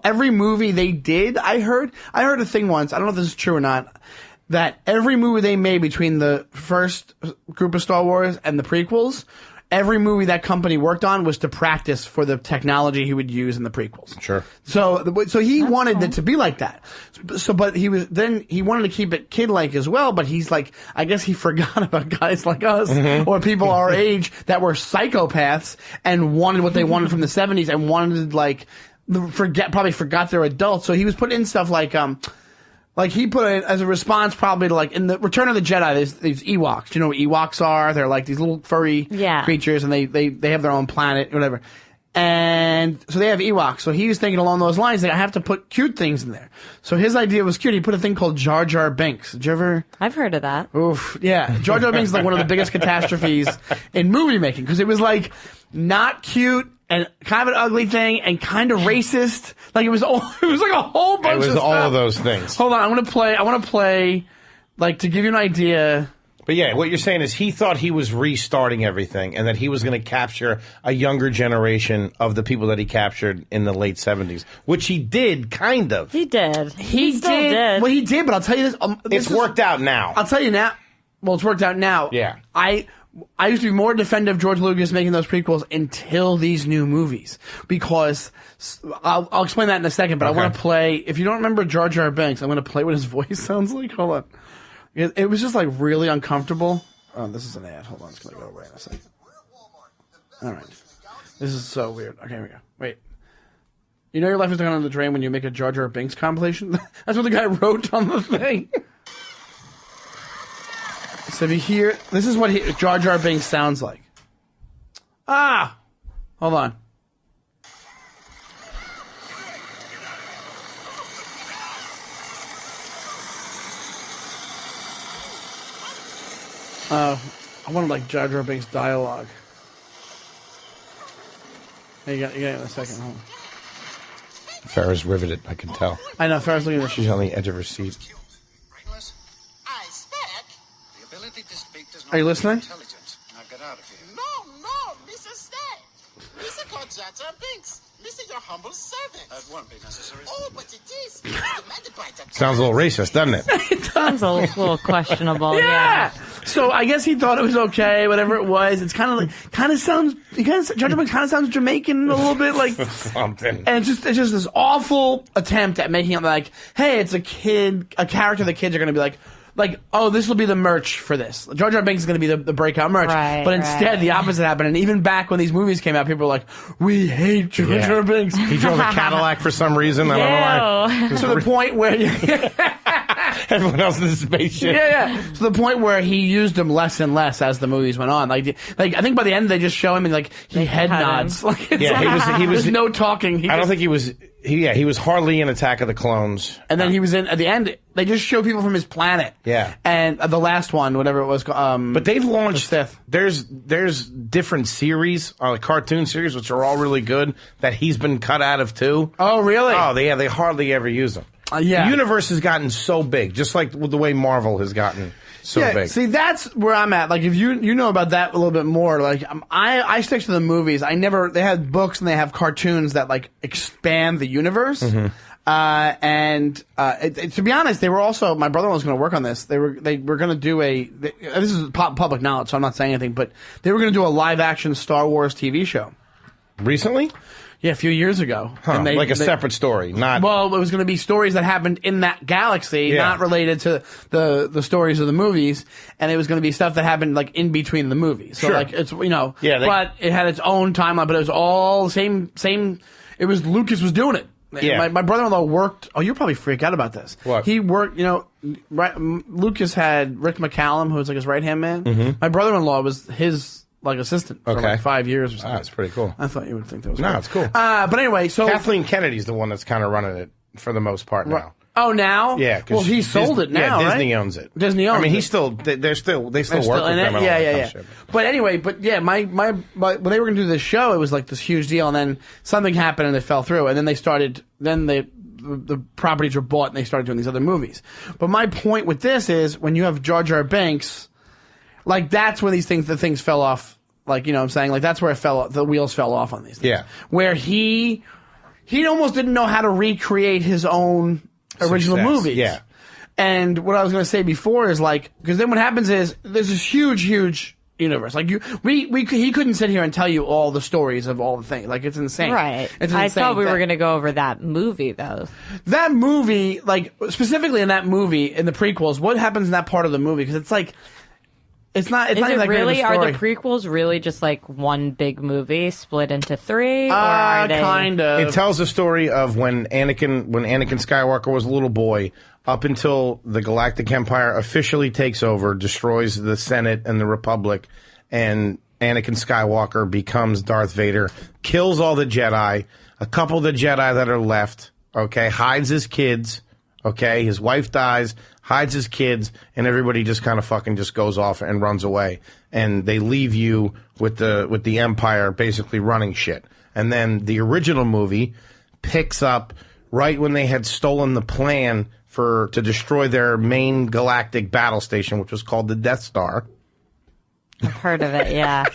Every movie they did, I heard a thing once. I don't know if this is true or not. That every movie they made between the first group of Star Wars and the prequels, every movie that company worked on was to practice for the technology he would use in the prequels. Sure. So he wanted it to be like that. But he wanted to keep it kid-like as well, but he's like, I guess he forgot about guys like us or people our age that were psychopaths and wanted what they wanted from the 70s and wanted probably forgot they're adults. So he was putting in stuff like he put it as a response probably to in the Return of the Jedi, there's these Ewoks. Do you know what Ewoks are? They're like these little furry creatures and they have their own planet, whatever. And so they have Ewoks. So he was thinking along those lines, like, I have to put cute things in there. So his idea was cute. He put a thing called Jar Jar Binks. Did you ever? I've heard of that. Oof. Yeah. Jar Jar Binks is like one of the biggest catastrophes in movie making because it was like not cute and kind of an ugly thing and kind of racist. Like it was like a whole bunch of stuff. It was all of those things. Hold on. I want to play, like, to give you an idea. But yeah, what you're saying is he thought he was restarting everything and that he was going to capture a younger generation of the people that he captured in the late 70s, which he did, kind of. He did. He still did. Well, he did, but I'll tell you this. It's worked out now. I'll tell you now. Well, it's worked out now. Yeah. I used to be more defensive of George Lucas making those prequels until these new movies because I'll explain that in a second. But I want to play. If you don't remember Jar Jar Binks, I'm going to play what his voice sounds like. Hold on. It was just like really uncomfortable. Oh, this is an ad. Hold on, it's going to go away in a second. All right. This is so weird. Okay, here we go. Wait. You know your life is going on the drain when you make a Jar Jar Binks compilation? That's what the guy wrote on the thing. So if you hear, this is what Jar Jar Binks sounds like. Ah! Hold on. I wanted like Jar Jar Binks dialogue. Hey, you got it in a second. Hold on. Farrah's riveted, I can tell. I know, Farrah's looking at this. She's on the edge of her seat. I expect the ability to speak does not Are you listening? intelligence. Now get out of here. No, Mr. Stay. Mr. called Jar Jar Binks. Mr. Your humble servant. That won't be necessary. Oh, but it is. Demanded by the Sounds a little racist, doesn't it? Sounds a little questionable. Yeah. So I guess he thought it was okay, whatever it was. It's kind of like, Jar Jar Binks kind of sounds Jamaican a little bit, like Something. And it's just this awful attempt at making it like, hey, it's a character the kids are going to be like, oh, this will be the merch for this. Jar Jar Binks is going to be the breakout merch. Right, but instead, the opposite happened. And even back when these movies came out, people were like, we hate Jar Jar Binks. He drove a Cadillac for some reason. I don't know why. To the point where everyone else in the spaceship. Yeah. To the point where he used them less and less as the movies went on. Like I think by the end they just show him and like he head nods. Like, he was. There's no talking. I don't think he was. He was hardly in Attack of the Clones. And then he was in at the end. They just show people from his planet. Yeah. And the last one, whatever it was. But they've launched. The Sith. There's different series, cartoon series, which are all really good that he's been cut out of too. Oh, really? Oh, they hardly ever use them. Yeah. The universe has gotten so big, just like the way Marvel has gotten so big. See, that's where I'm at. Like, if you know about that a little bit more, like, I stick to the movies. They have books and they have cartoons that, like, expand the universe. Mm-hmm. To be honest, they were also, my brother-in-law was going to work on this. They were going to do this is public knowledge, so I'm not saying anything, but they were going to do a live-action Star Wars TV show. Recently? Yeah, a few years ago. Huh, And like a separate story, not... Well, it was going to be stories that happened in that galaxy, not related to the stories of the movies, and it was going to be stuff that happened, like, in between the movies. So, Sure. like, it's, Yeah, but it had its own timeline, but it was all the same, it was, Lucas was doing it. Yeah. My brother-in-law worked, you'll probably freak out about this. What? He worked, Lucas had Rick McCallum, who was, like, his right-hand man. Mm-hmm. My brother-in-law was his, like, assistant for, like, 5 years or something. That's pretty cool. I thought you would think that was No, cool. it's cool. But anyway, so... Kathleen Kennedy's the one that's kind of running it for the most part now. Oh, now? Yeah. 'cause Well, he sold it now, Yeah, Disney right? owns it. Disney owns I mean, it. he's still. They still work with in them. it? and all that Yeah. kind of shit. But anyway, my when they were going to do this show, it was like this huge deal, and then something happened and it fell through, and then the properties were bought and they started doing these other movies. But my point with this is when you have Jar Jar Binks, like that's when the things fell off. Like, you know what I'm saying? Like that's where the wheels fell off on these things. Yeah. Where he almost didn't know how to recreate his own original Success, movies. yeah. And what I was going to say before is like, because then what happens is there's this huge universe. Like he couldn't sit here and tell you all the stories of all the things. Like it's insane. Right. It's an I insane thought we were thing. going to go over that movie, though. That movie, like specifically in that movie, in the prequels, what happens in that part of the movie? Because it's like, it's not. It's Is not it even that great of a really? Are story. the prequels really just like one big movie split into three? Or are they Kind of. It tells the story of when Anakin Skywalker was a little boy, up until the Galactic Empire officially takes over, destroys the Senate and the Republic, and Anakin Skywalker becomes Darth Vader, kills all the Jedi, a couple of the Jedi that are left, okay, hides his kids, okay, his wife dies, hides his kids, and everybody just kind of fucking just goes off and runs away. And they leave you with the Empire basically running shit. And then the original movie picks up right when they had stolen the plan to destroy their main galactic battle station, which was called the Death Star. I've heard of it, yeah.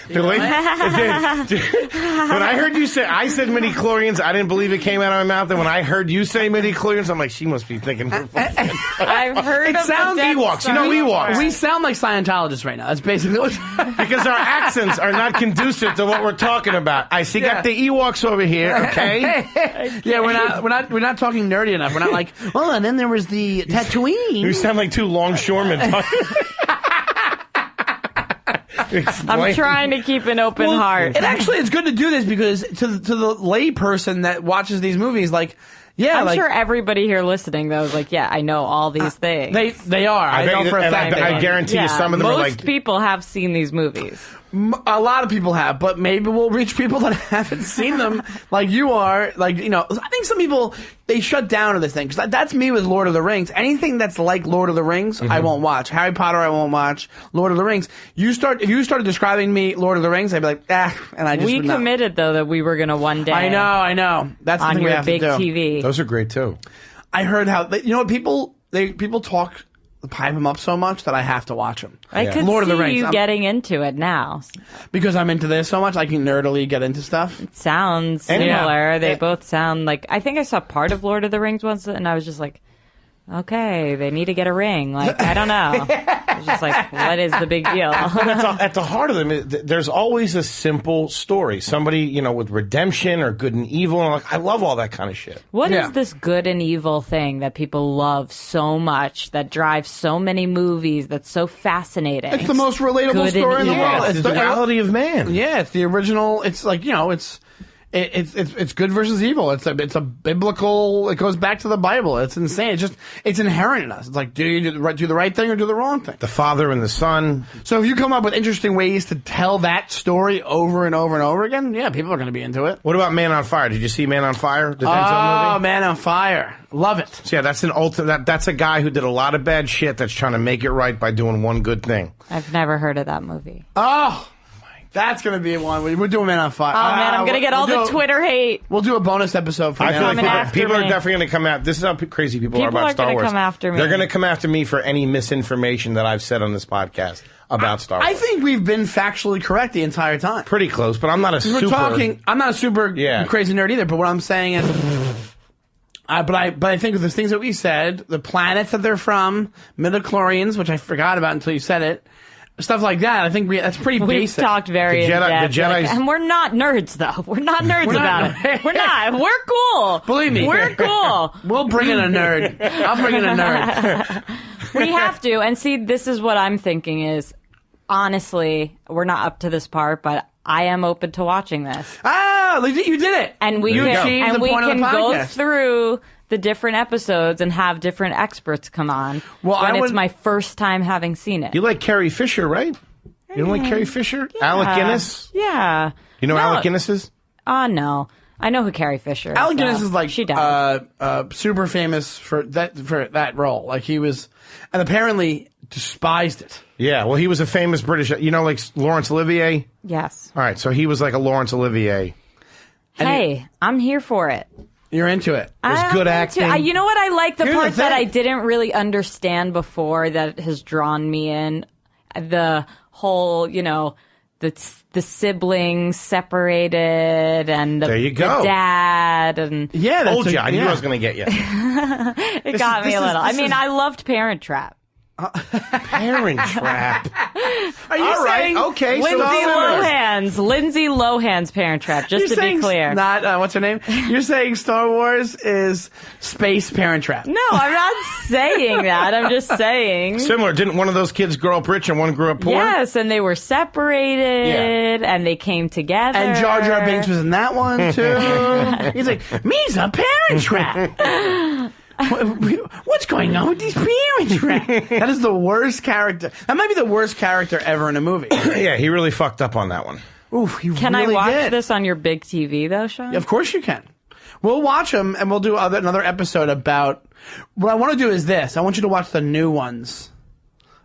When I heard you say, I said midi-chlorians, I didn't believe it came out of my mouth. And when I heard you say midi-chlorians, I'm like, she must be thinking. I've heard of sounds the Death Ewoks. Star. You know Ewoks. We sound like Scientologists right now. That's basically what. Because our accents are not conducive to what we're talking about. I see, got the Ewoks over here, okay? Yeah, we're not talking nerdy enough. We're not like, oh, and then there was the Tatooine. You sound like two longshoremen talking. I'm trying to keep an open heart. And actually, it's good to do this because to the lay person that watches these movies, like, yeah, I'm sure everybody here listening, though, is like, yeah, I know all these things. They are. I know for a fact. I guarantee you some of them are like... Most people have seen these movies. A lot of people have, but maybe we'll reach people that haven't seen them like you are. Like, you know, I think some people, they shut down to this thing. Because that's me with Lord of the Rings. Anything that's like Lord of the Rings, I won't watch. Harry Potter, I won't watch. Lord of the Rings. If you started describing me Lord of the Rings, I'd be like, and I just We would not. committed, though, that we were going to one day. I know. That's the on thing we your have big to do. TV. Those are great, too. I heard how, you know what, people talk, hype them up so much that I have to watch them. I could Lord of see the Rings. you getting into it now. Because I'm into this so much, I can nerdily get into stuff. Sounds similar. They both sound like... I think I saw part of Lord of the Rings once, and I was just like, okay, they need to get a ring. Like, I don't know. I was just like, what is the big deal? At the heart of them, there's always a simple story. Somebody, you know, with redemption or good and evil. And I love all that kind of shit. What is this good and evil thing that people love so much, that drives so many movies, that's so fascinating? It's the most relatable Good story in and the evil. world. It's the reality of man. Yeah, it's the original. It's like, you know, it's good versus evil. It's a biblical. It goes back to the Bible. It's insane. It's inherent in us. It's like, do you do the right thing or do the wrong thing? The father and the son. So if you come up with interesting ways to tell that story over and over and over again, yeah, people are going to be into it. What about Man on Fire? Did you see Man on Fire? The Denzel Oh, movie? Man on Fire. Love it. So yeah, that's an that's a guy who did a lot of bad shit that's trying to make it right by doing one good thing. I've never heard of that movie. Oh, that's going to be one. We're doing Man on Fire. Oh, man, I'm going to get all the Twitter hate. We'll do a bonus episode for I Man feel on like Fire. people are me. definitely going to come out. This is how crazy people are People about are Star gonna Wars. come after me. They're going to come after me for any misinformation that I've said on this podcast about Star Wars. I think we've been factually correct the entire time. Pretty close, but I'm not a super... I'm not a super Yeah. crazy nerd either, but what I'm saying is... But I think with the things that we said, the planets that they're from, midichlorians, which I forgot about until you said it, stuff like that, I think that's pretty We've basic. talked very The Jedi- in-depth, the Jedis- and we're not nerds, though. We're not nerds about it. We're not. We're cool. Believe me. We're cool. We'll bring in a nerd. I'll bring in a nerd. We have to. And see, this is what I'm thinking is, honestly, we're not up to this part, but I am open to watching this. Ah, you did it. And we You can, achieved and the we point of can the go podcast. through the different episodes and have different experts come on Well, when I it's would- my first time having seen it. You like Carrie Fisher, right? You don't like Carrie Fisher? Alec Guinness? Yeah. You know No. Alec Guinness is? No. I know who Carrie Fisher is. Alec though. Guinness is like she died. super famous for that role. Like he was, and apparently despised it. Yeah, well, he was a famous British... You know, like Laurence Olivier? Yes. All right, so he was like a Laurence Olivier. Hey, I'm here for it. You're into it. I'm good into- acting. You know what? I like the Here's the part that thing. I didn't really understand before that has drawn me in. The whole, you know, the siblings separated and There you go. the dad and Yeah, that's Told you. I knew I was going to get you. it got me a little. I mean, I loved Parent Trap. Parent Trap. Are you All right, saying okay. So Lindsay Lohan's Parent Trap, just You're to be saying clear. not what's her name? You're saying Star Wars is space Parent Trap. No, I'm not saying that. I'm just saying. Similar. Didn't one of those kids grow up rich and one grew up poor? Yes, and they were separated, and they came together. And Jar Jar Binks was in that one too. He's like, me's a Parent Trap. What's going on with these parents? That is the worst character. That might be the worst character ever in a movie. Yeah, he really fucked up on that one. Oof, he Can really I watch did. this on your big TV though, Sean? Of course you can. We'll watch them, and we'll do another episode about... What I want to do is this. I want you to watch the new ones.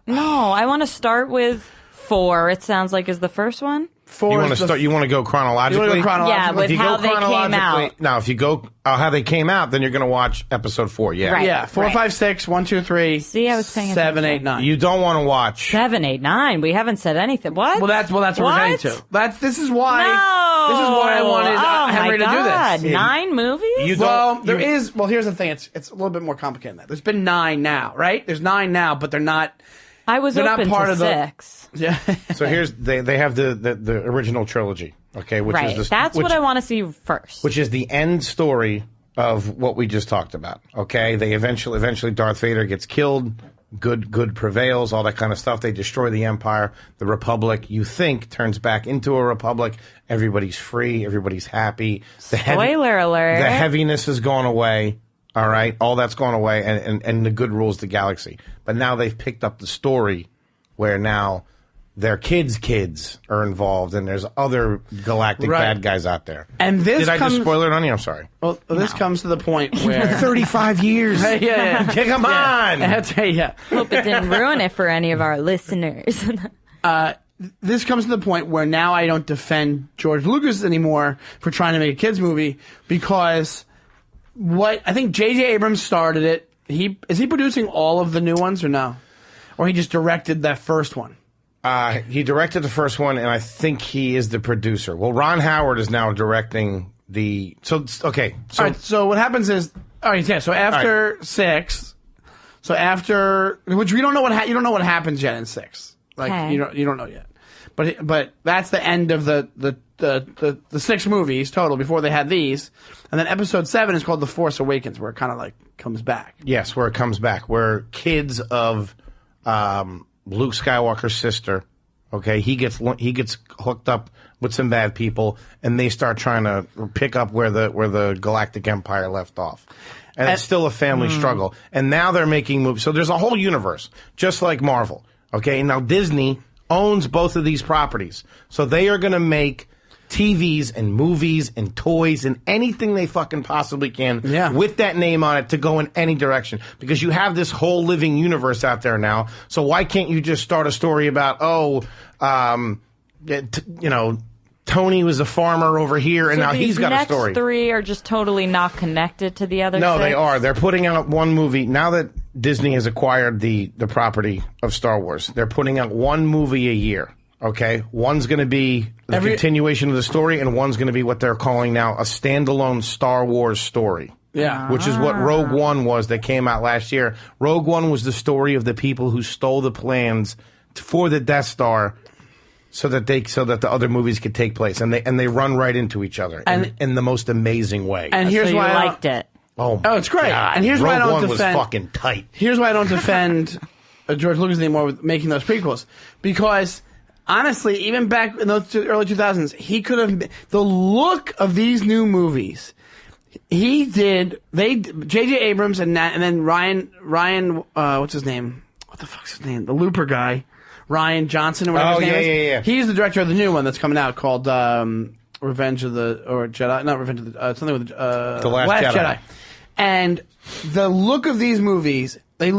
No, I want to start with 4. It sounds like is the first one. You want to start? You want to go chronologically? You want to go chronologically? Yeah, with If you how go they came chronologically, out. now if you go how they came out, then you're going to watch episode 4. Yeah, Right. Yeah, 4, 5, 6, 1, 2, 3. See, I was paying 7, attention. 8, 9. You don't want to watch. 7, 8, 9. We haven't said anything. What? Well, that's what we're getting to. This is why. No. This is why I wanted Henry my God. to do this. 9 movies? You Well, don't- there is. Well, here's the thing. It's a little bit more complicated than that. There's been 9 now, right? There's 9 now, but they're not. I was They're not open part to of the- 6. Yeah. So here's they have the original trilogy, okay, which Right. is That's what I want to see first. which is the end story of what we just talked about. Okay, they eventually Darth Vader gets killed. Good prevails, all that kind of stuff. They destroy the Empire. The Republic, you think, turns back into a republic. Everybody's free. Everybody's happy. Spoiler alert. The heaviness has gone away. All right, all that's gone away, and the good rules the galaxy. But now they've picked up the story where now their kids are involved, and there's other galactic Right. bad guys out there. And this Did I comes. just spoil it on you? I'm sorry. Well, this comes to the point where. 35 years. yeah. Come on. Yeah. Hope it didn't ruin it for any of our listeners. This comes to the point where now I don't defend George Lucas anymore for trying to make a kids movie because I think J.J. Abrams started it. Is he producing all of the new ones or no? Or he just directed that first one? He directed the first one, and I think he is the producer. Well, Ron Howard is now directing the. So okay. So All right, so what happens is, all right, yeah. So after 6, which we don't know you don't know what happens yet in 6. Like Okay. you don't know yet. But that's the end of the 6 movies total before they had these, and then episode 7 is called The Force Awakens, where it kind of like comes back. yes, where it comes back, where kids of Luke Skywalker's sister, okay, he gets hooked up with some bad people, and they start trying to pick up where the Galactic Empire left off. And it's still a family struggle. And now they're making movies. So there's a whole universe, just like Marvel. Okay, and now Disney owns both of these properties. So they are going to make TVs and movies and toys and anything they fucking possibly can with that name on it to go in any direction. Because you have this whole living universe out there now. So why can't you just start a story about, Tony was a farmer over here, and now he's got a story. Next 3 are just totally not connected to the other No, 6? they are. They're putting out one movie now that Disney has acquired the property of Star Wars. They're putting out one movie a year. Okay, one's going to be the continuation of the story, and one's going to be what they're calling now a standalone Star Wars story. Yeah. Which is what Rogue One was that came out last year. Rogue One was the story of the people who stole the plans for the Death Star so that the other movies could take place, and they run right into each other in the most amazing way. And here's So you why I liked it. Oh, it's great. God. And here's why I Rogue don't One was defend. fucking tight. Here's why I don't defend George Lucas anymore with making those prequels, because honestly, even back in the early 2000s, he could have the look of these new movies. J.J. Abrams and then Ryan, what's his name? What the fuck's his name? The Looper guy, Ryan Johnson or whatever his name is. Yeah. He's the director of the new one that's coming out called Revenge of the Jedi, not Revenge of the something with The Last Jedi. And the look of these movies, they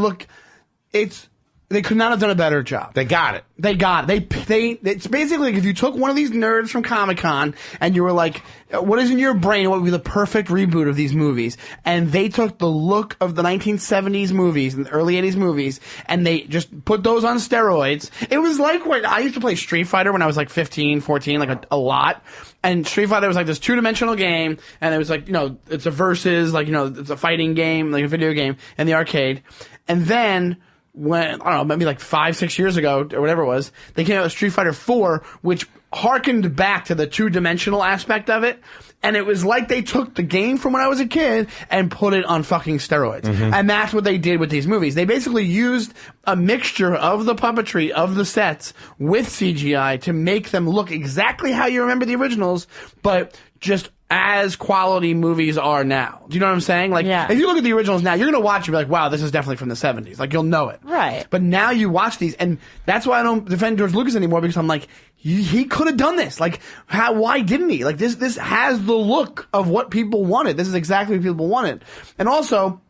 could not have done a better job. They got it. It's basically like if you took one of these nerds from Comic-Con and you were like, what is in your brain? What would be the perfect reboot of these movies? And they took the look of the 1970s movies and the early 80s movies and they just put those on steroids. It was like when I used to play Street Fighter when I was like 15, 14, like a lot. And Street Fighter was like this 2-dimensional game, and it was like, it's a versus, like, it's a fighting game, like a video game in the arcade. And then when, I don't know, maybe like 5-6 years ago or whatever it was, they came out with Street Fighter 4, which harkened back to the two-dimensional aspect of it. And it was like they took the game from when I was a kid and put it on fucking steroids. And that's what they did with these movies. They basically used a mixture of the puppetry, of the sets, with CGI to make them look exactly how you remember the originals, but just as quality movies are now. Do you know what I'm saying? Like, Yeah. if you look at the originals now, you're going to watch it and be like, wow, this is definitely from the 70s. Like, you'll know it. Right. But now you watch these, and that's why I don't defend George Lucas anymore, because I'm like, he could have done this. Like, why didn't he? Like, this has the look of what people wanted. This is exactly what people wanted. And also,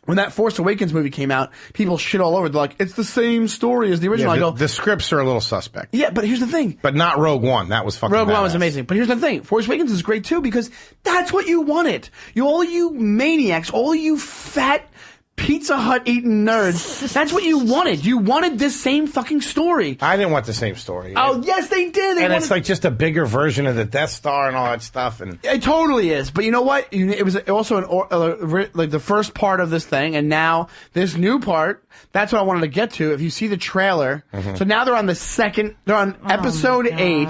when that Force Awakens movie came out, people shit all over it. They're like, it's the same story as the original. Yeah, I go, the scripts are a little suspect. yeah, but here's the thing. But not Rogue One. That was fucking Rogue One badass. was amazing. But here's the thing. Force Awakens is great too, because that's what you wanted. All you maniacs, all you fat Pizza Hut eating nerds, that's what you wanted. You wanted this same fucking story. I didn't want the same story. Oh, yes, they did. They and wanted, it's like just a bigger version of the Death Star and all that stuff. And it totally is. But you know what? It was also like the first part of this thing, and now this new part. That's what I wanted to get to. If you see the trailer, so now they're on episode 8.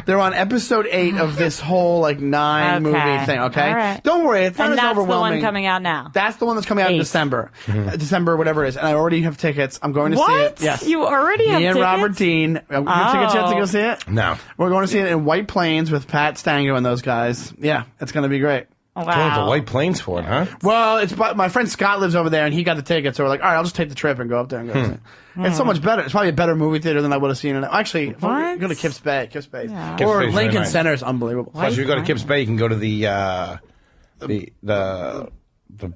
They're on episode 8 of this whole like 9 movie thing. Okay, All right. Don't worry, it's not And as that's the overwhelming. one coming out now. That's the one that's coming out in 8. December, December whatever it is, and I already have tickets. I'm going to see What? it. Yes, You already have Me and tickets? Robert Dean. You have tickets yet to go see it? no. We're going to see it in White Plains with Pat Stango and those guys. Yeah, it's going to be great. Wow. Going to the White Plains for it, huh? Well, my friend Scott lives over there, and he got the tickets, so we're like, all right, I'll just take the trip and go up there and go see it. It's so much better. It's probably a better movie theater than I would have seen it. Actually, if I What? go to Kips Bay. Kips Or Bay's really Lincoln nice. Center is unbelievable. Plus, if you go to Kips Bay, you can go to the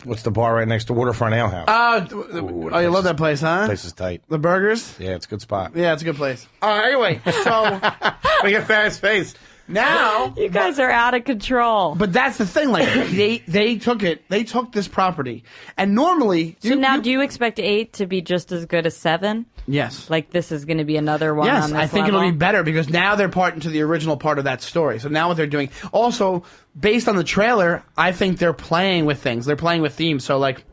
what's the bar right next to Waterfront Ale House? You love that place, huh? Place is tight. The burgers? Yeah, it's a good spot. Yeah, it's a good place. Anyway, so Look at that face. now... You guys are out of control. But that's the thing, like, they took this property, and normally... So now, do you expect 8 to be just as good as 7? Yes. Like this is going to be another one Yes, on this I think level? it'll be better because now they're part into the original part of that story. So now what they're doing, also based on the trailer, I think they're playing with things. They're playing with themes. So like,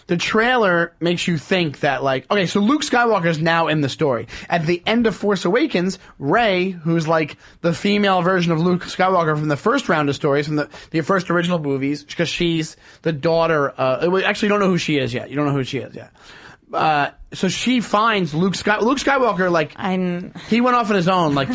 the trailer makes you think that like, okay, so Luke Skywalker is now in the story. At the end of Force Awakens, Rey, who's like the female version of Luke Skywalker from the first round of stories, from the first original movies, because she's the daughter. Actually, you don't know who she is yet. You don't know who she is yet. So she finds Luke Skywalker, like, he went off on his own, like,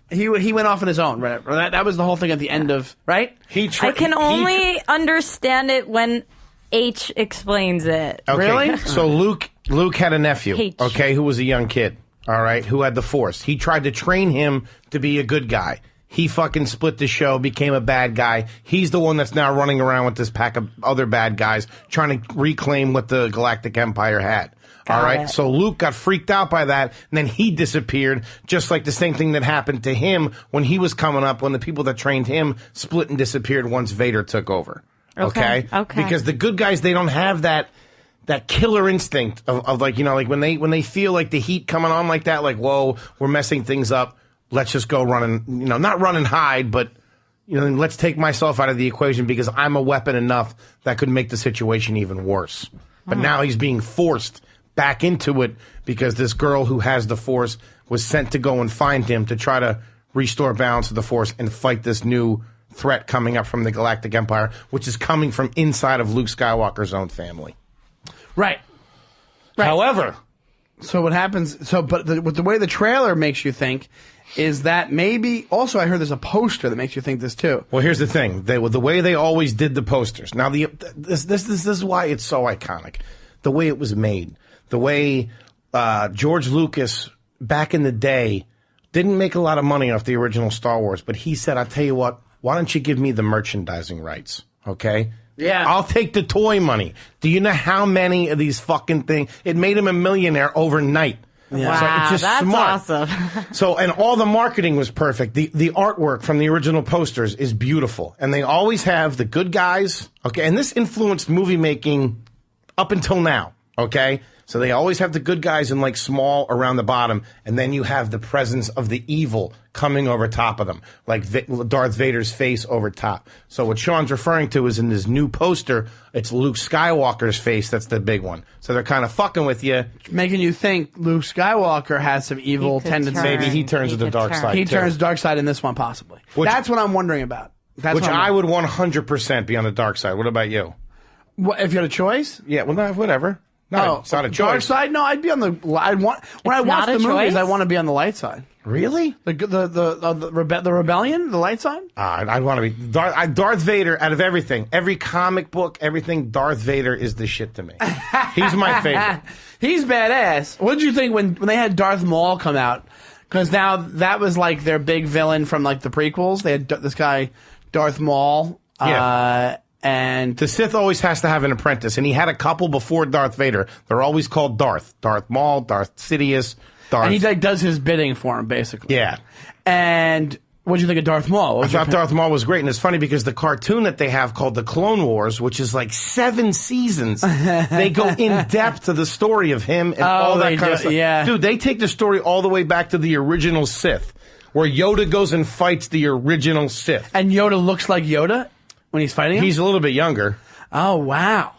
he went off on his own, right? That was the whole thing at the end of, right? I can only understand it when H explains it. Okay. Really? So Luke had a nephew, H. okay, who was a young kid, all right, who had the Force. He tried to train him to be a good guy. He fucking split the show, became a bad guy. He's the one that's now running around with this pack of other bad guys trying to reclaim what the Galactic Empire had. All right. it. So Luke got freaked out by that, and then he disappeared, just like the same thing that happened to him when he was coming up, when the people that trained him split and disappeared once Vader took over. Okay. Because the good guys, they don't have that killer instinct of like, you know, like when they feel like the heat coming on like that, like, whoa, we're messing things up. Let's just go run and, you know, not run and hide, but, you know, let's take myself out of the equation because I'm a weapon enough that could make the situation even worse. But now he's being forced back into it because this girl who has the Force was sent to go and find him to try to restore balance of the Force and fight this new threat coming up from the Galactic Empire, which is coming from inside of Luke Skywalker's own family. Right. However, So what happens? But the way the trailer makes you think is that maybe. Also, I heard there's a poster that makes you think this too. well, here's the thing: the way they always did the posters. Now, this is why it's so iconic. The way it was made, the way George Lucas back in the day didn't make a lot of money off the original Star Wars, but he said, "I'll tell you what. Why don't you give me the merchandising rights? Okay." Yeah. I'll take the toy money. Do you know how many of these fucking things? It made him a millionaire overnight. Wow, So it's just that's smart. awesome. So, and all the marketing was perfect. The artwork from the original posters is beautiful. And they always have the good guys. Okay. And this influenced movie making up until now. Okay. So they always have the good guys in like small around the bottom, and then you have the presence of the evil coming over top of them, like Darth Vader's face over top. So what Sean's referring to is in this new poster, it's Luke Skywalker's face that's the big one. So they're kind of fucking with you. Making you think Luke Skywalker has some evil tendencies. Maybe he turns to the dark side. He too. turns dark side in this one, possibly. That's what I'm wondering about. Which I would 100% be on the dark side. What about you? What, if you had a choice? Yeah, well, no, whatever. No, it's not a choice. Dark side? No, I'd be on the. When I watch the movies, I want to be on the light side. Really? The rebellion, the light side. I'd want to be Darth Vader. Out of everything, every comic book, everything, Darth Vader is the shit to me. He's my favorite. He's badass. What did you think when they had Darth Maul come out? Because now that was like their big villain from like the prequels. They had this guy Darth Maul. Yeah. And the Sith always has to have an apprentice, and he had a couple before Darth Vader. They're always called Darth Maul, Darth Sidious, Darth. And he like, does his bidding for him, basically. Yeah. And what did you think of Darth Maul? I thought Darth Maul was great, and it's funny because the cartoon that they have called The Clone Wars, which is like 7 seasons, they go in depth to the story of him and all that kind of stuff. Yeah. Dude, they take the story all the way back to the original Sith, where Yoda goes and fights the original Sith. And Yoda looks like Yoda when he's fighting him? He's a little bit younger. Oh, wow.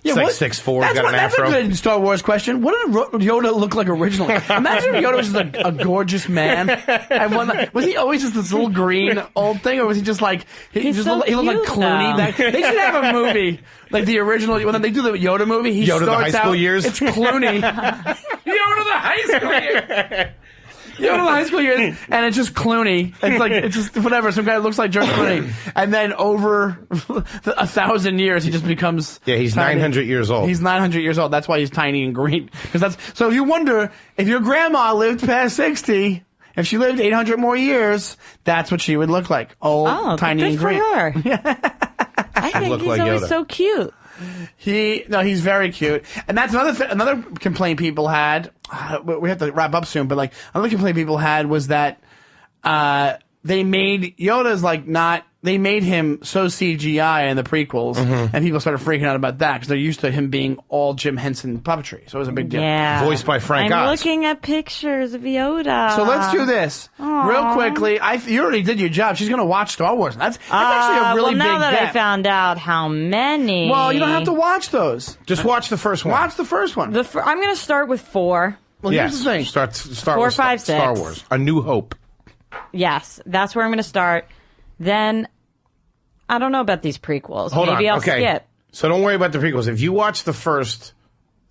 Yeah, like 6'4", got an afro. That's a good Star Wars question. What did Yoda look like originally? Imagine if Yoda was just a gorgeous man. And was he always just this little green old thing, or was he just like he looked like Clooney? They should have a movie like the original. When they do the Yoda movie, he Yoda starts the high school years. It's Clooney. Yoda the high school years. Yoda the high school years, and it's just Clooney. It's just whatever. Some guy looks like George Clooney, and then over 1,000 years, he just becomes. Yeah, he's tiny. 900 years old. He's 900 years old. That's why he's tiny and green. So if you wonder if your grandma lived past 60, if she lived 800 more years, that's what she would look like. Old, tiny, and green. For her. I think he's like always Yoda. so cute. He's very cute, and that's another complaint people had. We have to wrap up soon, but like another complaint people had was that they made Yoda's like not. They made him so CGI in the prequels, and people started freaking out about that because they're used to him being all Jim Henson puppetry. So it was a big deal. Yeah. Voiced by Frank I'm Oz. looking at pictures of Yoda. So let's do this real quickly. You already did your job. She's going to watch Star Wars. That's actually a really now big that get. I found out how many. Well, you don't have to watch those. Just watch the first one. Watch the first one. I'm going to start with 4. Well, yes. here's the thing. Start 4, with 5, 6. Star Wars. A New Hope. Yes, that's where I'm going to start. Then I don't know about these prequels. Maybe I'll skip. So don't worry about the prequels. If you watch the first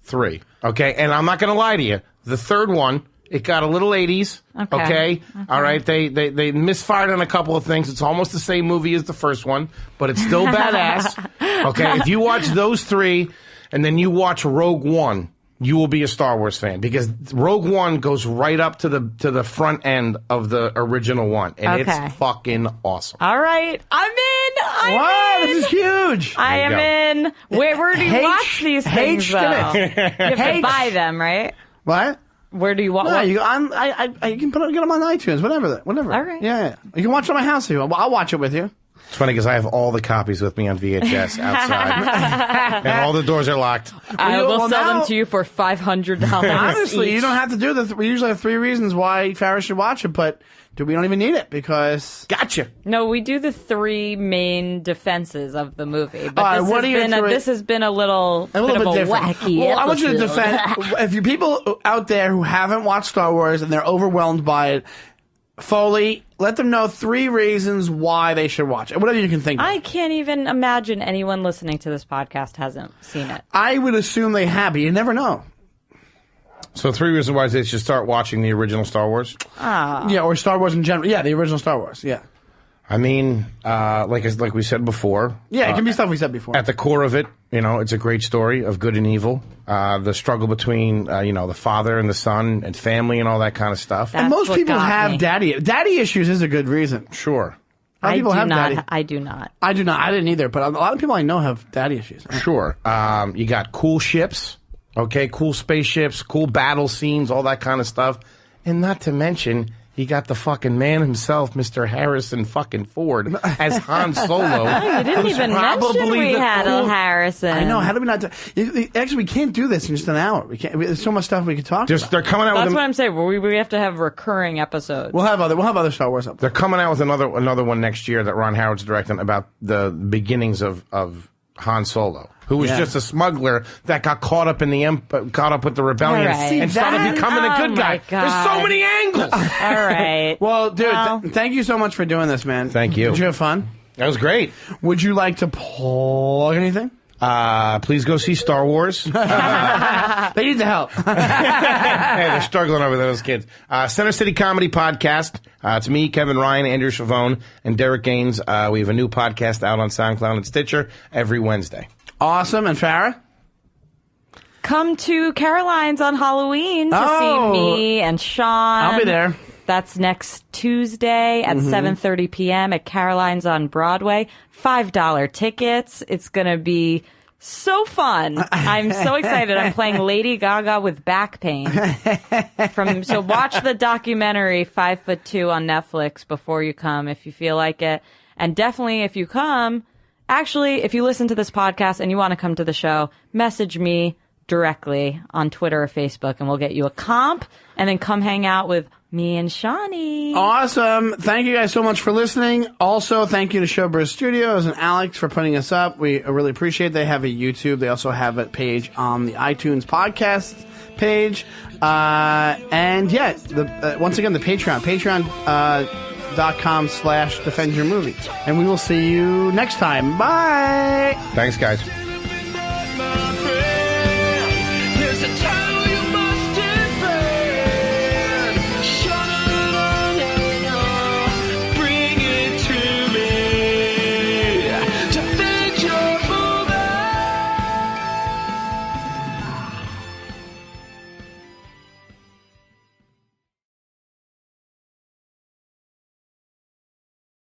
3, okay, and I'm not going to lie to you, the third one, it got a little 80s, okay? All right, they misfired on a couple of things. It's almost the same movie as the first one, but it's still badass, okay? If you watch those 3, and then you watch Rogue One, you will be a Star Wars fan because Rogue One goes right up to the front end of the original one, and it's fucking awesome. All right, I'm in. Wow, this is huge. I am in. Where do you watch these things, though? You have to buy them, right? What? Where do you watch? No, you can get them on iTunes, whatever. All right. Yeah. You can watch it at my house if you want. I'll watch it with you. It's funny because I have all the copies with me on VHS outside, and all the doors are locked. I will sell them to you for $500. Honestly, each. you don't have to do this. We usually have 3 reasons why Farrah should watch it, but we don't even need it because. Gotcha. No, we do the 3 main defenses of the movie, but this has been a little bit different. wacky. Well, I want you to episode. defend. If you people out there who haven't watched Star Wars and they're overwhelmed by it, Foley, let them know 3 reasons why they should watch it. Whatever you can think of. I can't even imagine anyone listening to this podcast hasn't seen it. I would assume they have, but you never know. So 3 reasons why they should start watching the original Star Wars. Yeah, or Star Wars in general. Yeah, the original Star Wars. Yeah. I mean, like we said before. Yeah, it can be stuff we said before. At the core of it, it's a great story of good and evil. The struggle between, the father and the son and family and all that kind of stuff. And most people have daddy issues is a good reason. Sure. A lot of people have daddy. I do not. I do not. I didn't either, but a lot of people I know have daddy issues. Sure. You got cool ships, okay, cool spaceships, cool battle scenes, all that kind of stuff. And not to mention, he got the fucking man himself, Mr. Harrison fucking Ford, as Han Solo. You didn't even mention we had a Harrison. I know. How do we not? Actually, we can't do this in just an hour. We can't. There's so much stuff we could talk about. They're coming out That's with. what I'm saying. We have to have recurring episodes. We'll have other Star Wars up. They're coming out with another one next year that Ron Howard's directing about the beginnings of Han Solo, who was just a smuggler that got caught up in caught up with the rebellion All right. and started becoming a good guy. There's so many angles. All right. Well, dude, thank you so much for doing this, man. Thank you. Did you have fun? That was great. Would you like to plug anything? Please go see Star Wars. They need the help. Hey, they're struggling over those kids. Center City Comedy Podcast. It's me, Kevin Ryan, Andrew Chavone, and Derek Gaines. We have a new podcast out on SoundCloud and Stitcher every Wednesday. Awesome. And Farrah? Come to Caroline's on Halloween to see me and Sean. I'll be there. That's next Tuesday at 7:30 p.m. at Caroline's on Broadway. $5 tickets. It's going to be so fun. I'm so excited. I'm playing Lady Gaga with back pain. So watch the documentary 5'2" on Netflix before you come if you feel like it. And definitely if you come, actually, if you listen to this podcast and you want to come to the show, message me directly on Twitter or Facebook and we'll get you a comp and then come hang out with me and Shawnee. Awesome. Thank you guys so much for listening. Also, thank you to Showbiz Studios and Alex for putting us up. We really appreciate it. They have a YouTube. They also have a page on the iTunes podcast page. And yeah, once again, the Patreon. Patreon.com/defendyourmovie. And we will see you next time. Bye. Thanks, guys.